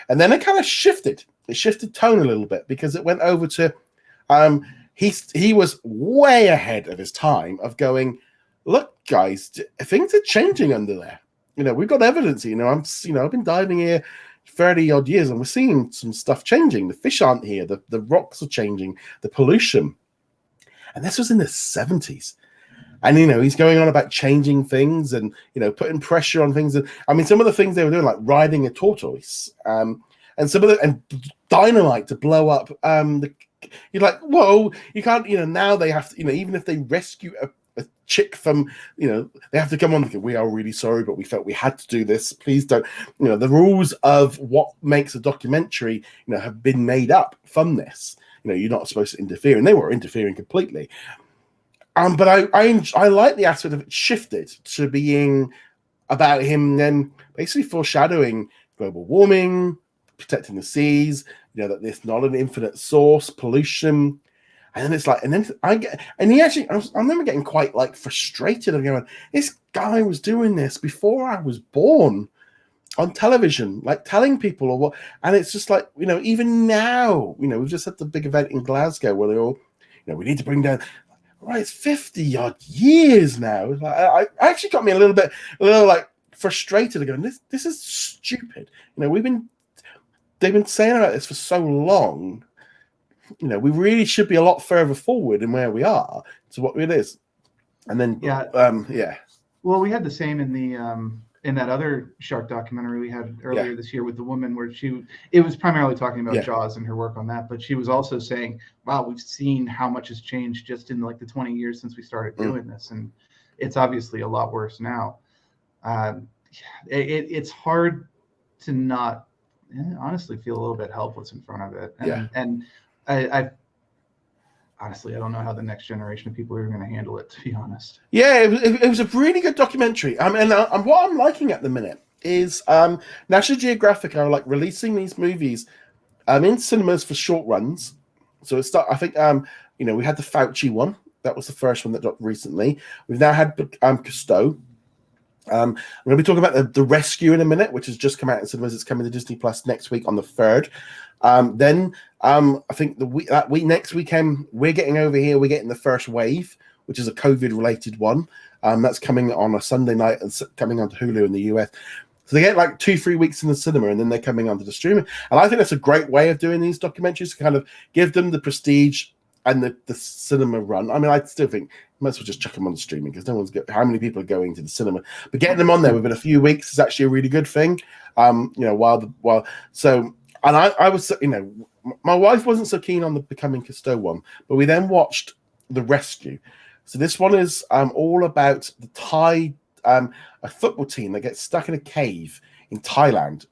And then it kind of shifted. It shifted tone a little bit because it went over to he was way ahead of his time of going, look, guys, things are changing under there. We've got evidence. I've been diving here 30 odd years and we're seeing some stuff changing. The fish aren't here. The rocks are changing. The pollution. And this was in the 70s. And, he's going on about changing things and, putting pressure on things. And, some of the things they were doing, like riding a tortoise and dynamite to blow up. You're like, whoa, you can't, now they have to, even if they rescue a chick from, they have to come on and go, we are really sorry, but we felt we had to do this. Please don't, the rules of what makes a documentary, have been made up from this. You're not supposed to interfere, and they were interfering completely. But I like the aspect of it shifted to being about him then basically foreshadowing global warming, protecting the seas, that there's not an infinite source, pollution. And then it's like, I remember getting quite like frustrated of going, this guy was doing this before I was born on television, like telling people or what. And it's just like, even now, we've just had the big event in Glasgow where they all, we need to bring down, right, it's 50 odd years now. It's like, I actually got me a little like frustrated going, this is stupid. They've been saying about this for so long. We really should be a lot further forward in where we are to what it is. And then, Well, we had the same in the, in that other shark documentary we had earlier this year with the woman where it was primarily talking about Jaws and her work on that, but she was also saying, wow, we've seen how much has changed just in like the 20 years since we started doing this. And it's obviously a lot worse now. It's hard to not honestly feel a little bit helpless in front of it. And I honestly, I don't know how the next generation of people are going to handle it, to be honest. Yeah, it was a really good documentary. And what I'm liking at the minute is National Geographic are like releasing these movies in cinemas for short runs. So it's I think we had the Fauci one. That was the first one that dropped recently. We've now had Cousteau. I'm going to be talking about the Rescue in a minute, which has just come out in cinemas. It's coming to Disney Plus next week on the 3rd. Then I think next weekend we're getting over here. We're getting the First Wave, which is a COVID-related one. That's coming on a Sunday night and coming onto Hulu in the US. So they get like 2-3 weeks in the cinema, and then they're coming onto the streaming. And I think that's a great way of doing these documentaries, to kind of give them the prestige and the cinema run. I mean, I still think you might as well just chuck them on the streaming, because no one's how many people are going to the cinema. But getting them on there within a few weeks is actually a really good thing. I was, my wife wasn't so keen on the Becoming Cousteau one, but we then watched The Rescue. So this one is all about the Thai a football team that gets stuck in a cave in Thailand,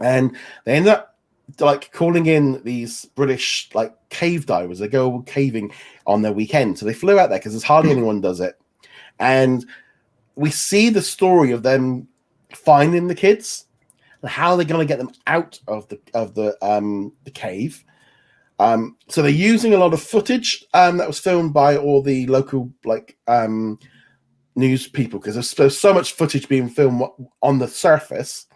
and they end up like calling in these British like cave divers. They go caving on their weekend, so they flew out there because there's hardly anyone does it, and we see the story of them finding the kids and how they're going to get them out of the cave. So they're using a lot of footage that was filmed by all the local news people, because there's so much footage being filmed on the surface.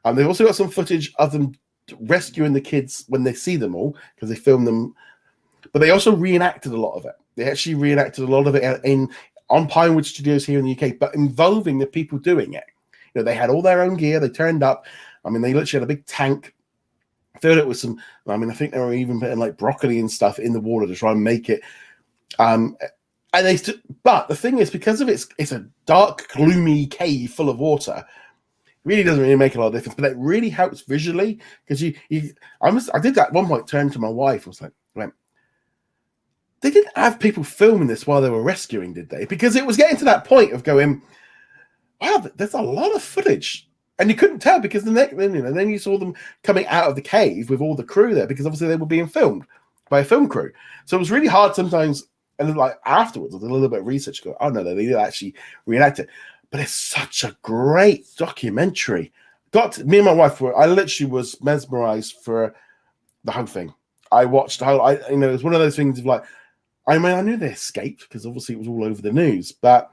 They've also got some footage of them rescuing the kids when they see them all, because they filmed them, but they also reenacted a lot of it. They actually reenacted a lot of it on Pinewood Studios here in the UK, but involving the people doing it. They had all their own gear. They turned up. I mean, they literally had a big tank, filled it with some. I mean, I think they were even putting like broccoli and stuff in the water to try and make it. But the thing is, because of it's a dark, gloomy cave full of water, really doesn't really make a lot of difference. But it really helps visually, because I did that at one point. Turned to my wife, I was like, they didn't have people filming this while they were rescuing, did they? Because it was getting to that point of going, wow, there's a lot of footage, and you couldn't tell, because then you saw them coming out of the cave with all the crew there, because obviously they were being filmed by a film crew. So it was really hard sometimes. And then, like, afterwards, I did a little bit of research. Go, oh no, they did actually reenact it. But it's such a great documentary. Me and my wife I literally was mesmerized for the whole thing. I watched the whole. It was one of those things of like, I mean, I knew they escaped because obviously it was all over the news. But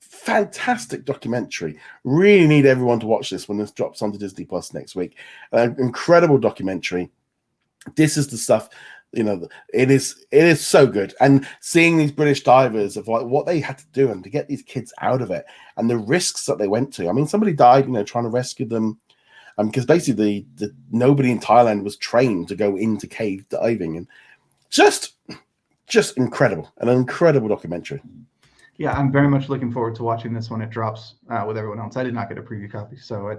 fantastic documentary. Really need everyone to watch this when this drops onto Disney Plus next week. An incredible documentary. This is the stuff. It is so good, and seeing these British divers of like what they had to do and to get these kids out of it, and the risks that they went to. I mean, somebody died, trying to rescue them, because basically nobody in Thailand was trained to go into cave diving, and just incredible, an incredible documentary. Yeah, I'm very much looking forward to watching this when it drops with everyone else. I did not get a preview copy, so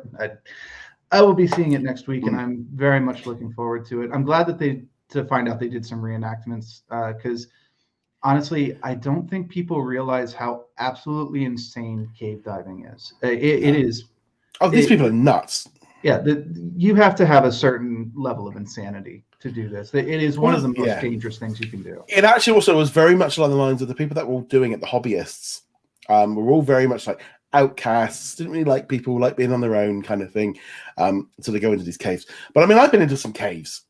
I will be seeing it next week, and I'm very much looking forward to it. I'm glad that to find out they did some reenactments, because honestly, I don't think people realize how absolutely insane cave diving is. It is. Oh, these people are nuts. Yeah, you have to have a certain level of insanity to do this. It is one of the most dangerous things you can do. It actually also was very much along the lines of the people that were all doing it, the hobbyists. Were all very much like outcasts, didn't really like people, like being on their own kind of thing. So they go into these caves. But I mean, I've been into some caves.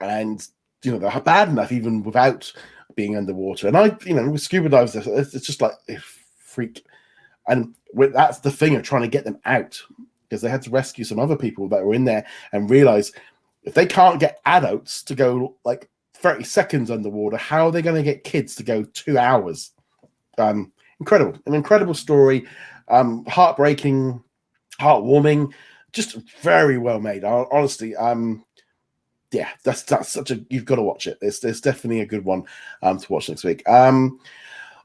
And they're bad enough even without being underwater. And with scuba divers, it's just like a freak. And that's the thing of trying to get them out, because they had to rescue some other people that were in there and realize if they can't get adults to go like 30 seconds underwater, how are they going to get kids to go 2 hours? Incredible, an incredible story, heartbreaking, heartwarming, just very well made. Honestly, yeah, that's such a, you've got to watch it. There's definitely a good one to watch next week.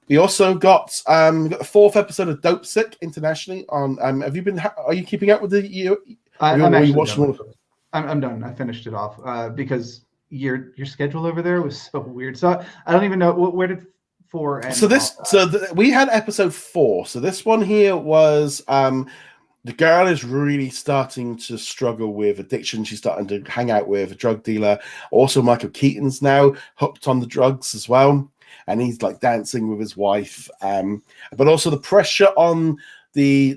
We also got the 4th episode of Dopesick internationally on. Are you keeping up with the? I'm done. I finished it off because your schedule over there was so weird. So I don't even know where did 4 end. We had episode 4. So this one here was the girl is really starting to struggle with addiction. She's starting to hang out with a drug dealer. Also, Michael Keaton's now hooked on the drugs as well, and he's like dancing with his wife. But also the pressure on the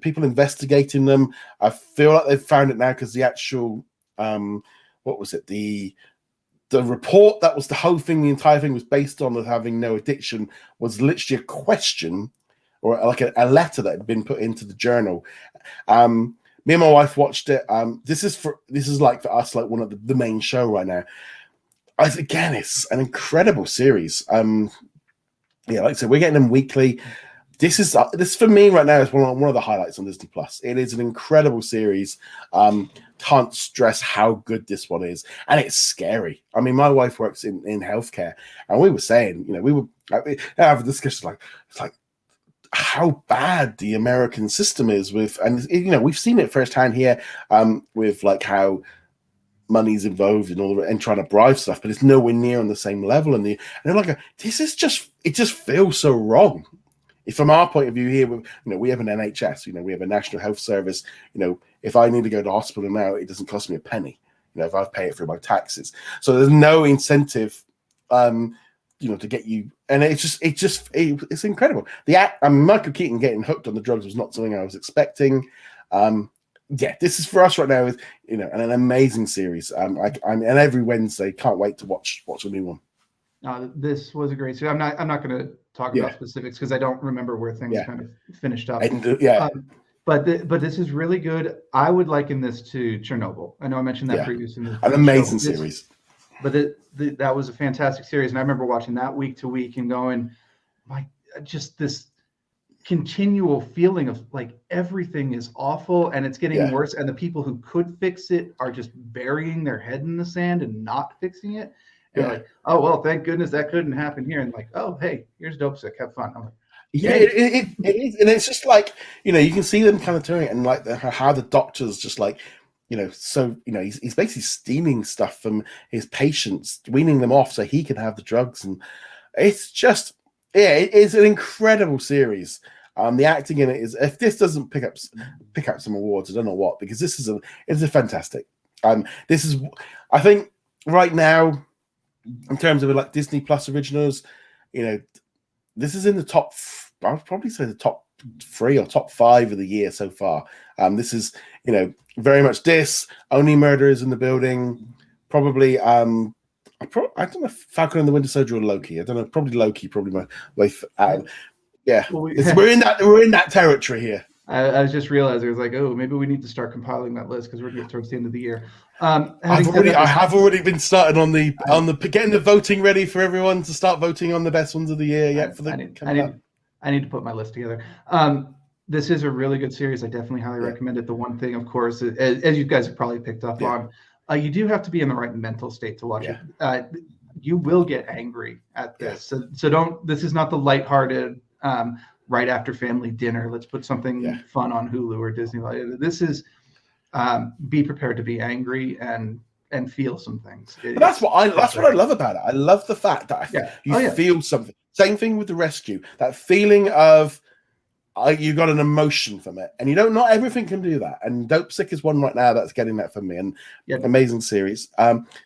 people investigating them. I feel like they've found it now, because the actual what was it? The report that was the whole thing, the entire thing was based on of having no addiction was literally a question or like a letter that had been put into the journal. Me and my wife watched it. This is like for us like one of the main show right now. Again, it's an incredible series. Like I said, we're getting them weekly. This for me right now is one of the highlights on Disney Plus. It is an incredible series. Can't stress how good this one is, and it's scary. I mean, my wife works in healthcare, and we were saying, we would have a discussion it's like how bad the American system is with, and we've seen it firsthand here with like how money's involved in all and trying to bribe stuff, but it's nowhere near on the same level. And they're like, this is it just feels so wrong. From our point of view here, we have an NHS, we have a National Health Service. If I need to go to hospital now, it doesn't cost me a penny. If I pay it through my taxes, so there's no incentive, to get you. And it's incredible. Michael Keaton getting hooked on the drugs was not something I was expecting. This is for us right now. Is an amazing series. I'm every Wednesday can't wait to watch a new one. This was a great series. I'm not going to talk about specifics because I don't remember where things kind of finished up. But this is really good. I would liken this to Chernobyl. I know I mentioned that previously. An amazing series. But that was a fantastic series, and I remember watching that week to week and going, just this continual feeling of like everything is awful and it's getting worse, and the people who could fix it are just burying their head in the sand and not fixing it. And you're like, oh well, thank goodness that couldn't happen here. And like, oh hey, here's Dopesick, have fun. I'm like, it is, and it's just like you can see them kind of doing it, and like how the doctors just like he's basically stealing stuff from his patients, weaning them off so he can have the drugs, and it's just it is an incredible series. The acting in it is, if this doesn't pick up some awards, I don't know what, because it's a fantastic. This is, I think, right now, in terms of like Disney Plus originals, this is in the top. I would probably say the top 3 or top 5 of the year so far. This is very much this. Only Murders in the Building. Probably I don't know if Falcon and the Winter Soldier or Loki. I don't know. Probably Loki. Probably my way. We're in that territory here. I was just realizing, I was like, oh, maybe we need to start compiling that list because we're getting towards the end of the year. I have already been started on the getting the voting ready for everyone to start voting on the best ones of the year. I need to put my list together. This is a really good series. I definitely highly recommend it. The one thing, of course, as you guys have probably picked up on, you do have to be in the right mental state to watch it. You will get angry at this. So don't. This is not the lighthearted right after family dinner. Let's put something fun on Hulu or Disney. This is be prepared to be angry and feel some things. That's what I love about it. I love the fact that you feel something. Same thing with The Rescue. That feeling of you got an emotion from it, and not everything can do that. And Dopesick is one right now that's getting that from me. And amazing series.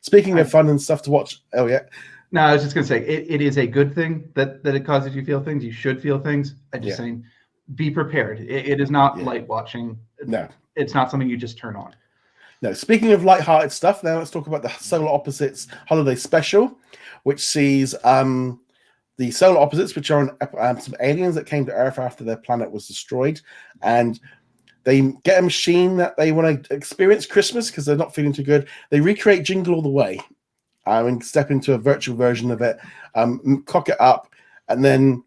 Speaking of fun and stuff to watch. Oh yeah. No, I was just gonna say it is a good thing that it causes you feel things. You should feel things. I'm just saying, be prepared. It is not light watching. No, it's not something you just turn on. No. Speaking of light-hearted stuff, now let's talk about the Solar Opposites Holiday Special, which sees the Solar Opposites, which are some aliens that came to Earth after their planet was destroyed, and they get a machine that they want to experience Christmas because they're not feeling too good. They recreate Jingle All the Way. And step into a virtual version of it, cock it up, and then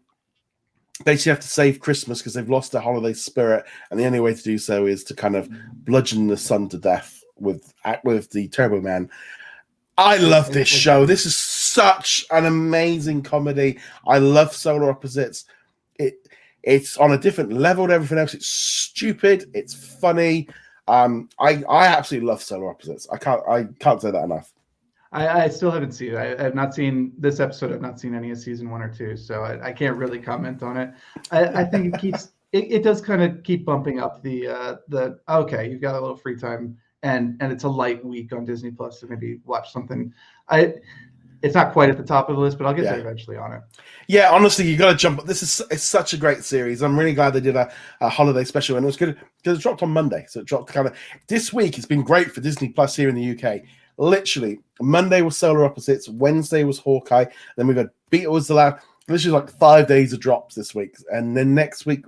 basically have to save Christmas because they've lost their holiday spirit. And the only way to do so is to kind of bludgeon the sun to death with the Turbo Man. I love this show. This is such an amazing comedy. I love Solar Opposites. It's on a different level to everything else. It's stupid. It's funny. I absolutely love Solar Opposites. I can't say that enough. I still haven't seen it. I have not seen this episode. I've not seen any of season 1 or 2, so I can't really comment on it. I think it does kind of keep bumping up the okay, you've got a little free time and it's a light week on Disney Plus to maybe watch something. it's not quite at the top of the list, but I'll get Yeah. there eventually on it. Yeah, honestly, you got to jump. It's such a great series. I'm really glad they did a holiday special, and it was good because it dropped on Monday. So it dropped kind of this week. It's been great for Disney Plus here in the UK. Literally, Monday was Solar Opposites, Wednesday was Hawkeye, then we've got Beatles the last. Literally like 5 days of drops this week, and then next week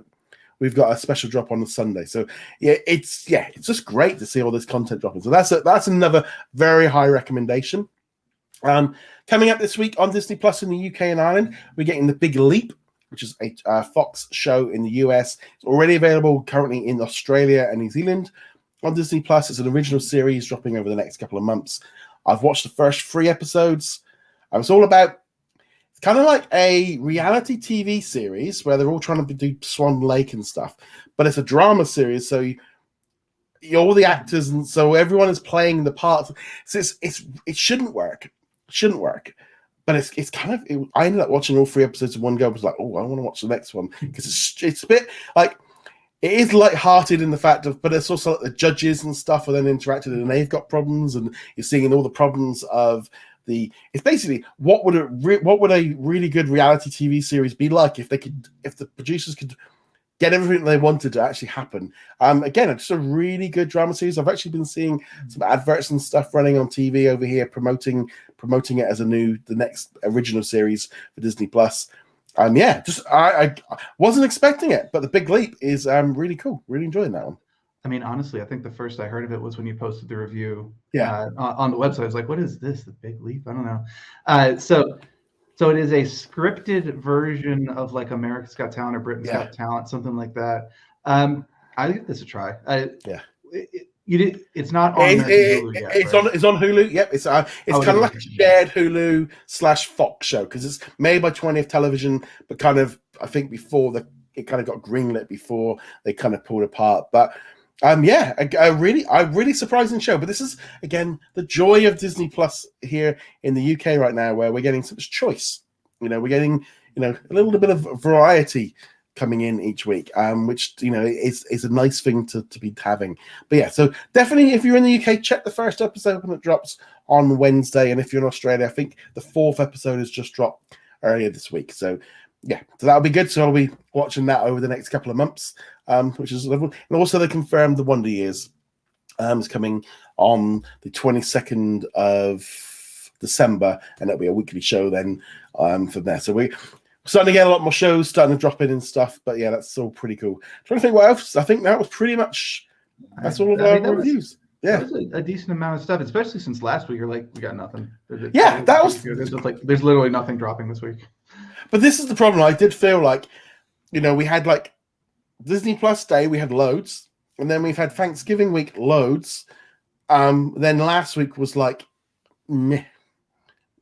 we've got a special drop on the Sunday. So it's just great to see all this content dropping. So that's another very high recommendation. Coming up this week on Disney Plus in the UK and Ireland, we're getting The Big Leap, which is a Fox show in the US. It's already available currently in Australia and New Zealand on Disney Plus. It's an original series dropping over the next couple of months. I've watched the first 3 episodes. It's all about, it's kind of like a reality TV series where they're all trying to do Swan Lake and stuff, but it's a drama series. So all the actors, and so everyone is playing the parts. So it shouldn't work. But it's kind of. I ended up watching all 3 episodes in one go. I was like, oh, I want to watch the next one because it's a bit like, it is light-hearted in the fact of, but it's also like the judges and stuff are then interacting and they've got problems, and you're seeing all the problems of it's basically what would a really good reality TV series be like if the producers could get everything they wanted to actually happen. Again, it's a really good drama series. I've actually been seeing some adverts and stuff running on TV over here promoting it as the next original series for Disney Plus. I wasn't expecting it, but The Big Leap is really cool. Really enjoying that one. I mean, honestly, I think the first I heard of it was when you posted the review on the website. I was like, what is this? The Big Leap? I don't know. So it is a scripted version of like America's Got Talent or Britain's Got Talent, something like that. I give this a try. It's not on Hulu yet. It's on Hulu. Yep. It's kind of like a shared Hulu / Fox show because it's made by 20th Television, but kind of I think before it kind of got greenlit before they kind of pulled apart. But a really surprising show. But this is again the joy of Disney Plus here in the UK right now, where we're getting so much choice. We're getting a little bit of variety coming in each week, which is a nice thing to be having. But yeah, so definitely if you're in the UK, check the first episode when it drops on Wednesday, and if you're in Australia, I think the 4th episode has just dropped earlier this week. So yeah, so that'll be good. So I'll be watching that over the next couple of months, which is lovely. And also they confirmed the Wonder Years is coming on the 22nd of December, and it'll be a weekly show then from there. So we're starting to get a lot more shows starting to drop in and stuff. But yeah, that's all pretty cool. I'm trying to think what else. I think that was pretty much that's all of our reviews. That was a decent amount of stuff, especially since last week you're like, we got nothing. There's literally nothing dropping this week. But this is the problem. I did feel like, we had like Disney Plus Day, we had loads, and then we've had Thanksgiving week loads. Then last week was like, meh.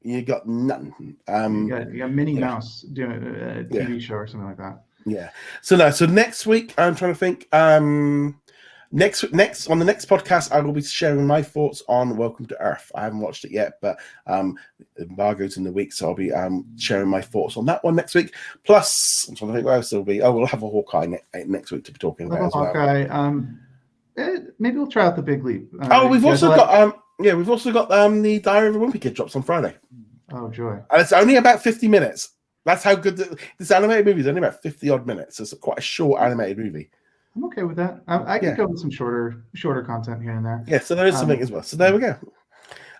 You got none. You got Minnie Mouse doing a TV show or something like that. Yeah. So next week, I'm trying to think. Next on the next podcast, I will be sharing my thoughts on Welcome to Earth. I haven't watched it yet, but embargo's in the week, so I'll be sharing my thoughts on that one next week. Plus, I'm trying to think what else there'll be. Oh, we'll have a Hawkeye next week to be talking about as well. Hawkeye. Maybe we'll try out The Big Leap. We've also got the Diary of a Wimpy Kid drops on Friday. Oh, joy. And it's only about 50 minutes. That's how good this animated movie is. Only about 50 odd minutes. So it's quite a short animated movie. I'm okay with that. I can go with some shorter content here and there. Yeah, so there is something as well. So there we go.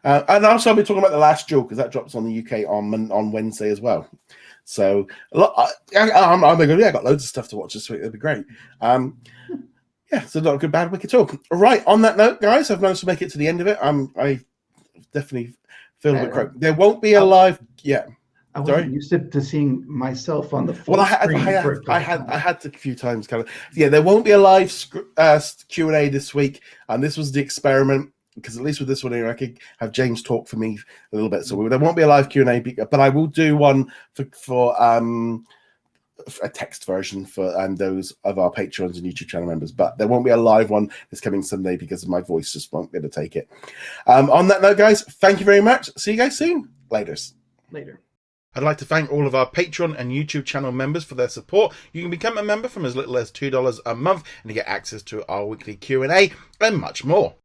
And also I'll be talking about The Last Duel because that drops on the UK on Wednesday as well. So I got loads of stuff to watch this week. That'd be great. So not a good bad week at all. Right, on that note, guys, I've managed to make it to the end of it. I definitely feel a bit croaked. There won't be a live. Yeah. I wasn't used to seeing myself on the full screen. I had to a few times kind of. Yeah, there won't be a live Q&A this week, and this was the experiment because at least with this one here, I could have James talk for me a little bit. So there won't be a live Q&A, but I will do one for a text version for those of our patrons and YouTube channel members. But there won't be a live one this coming Sunday because my voice just won't be able to take it. On that note, guys, thank you very much. See you guys soon. Later. I'd like to thank all of our Patreon and YouTube channel members for their support. You can become a member from as little as $2 a month and you get access to our weekly Q&A and much more.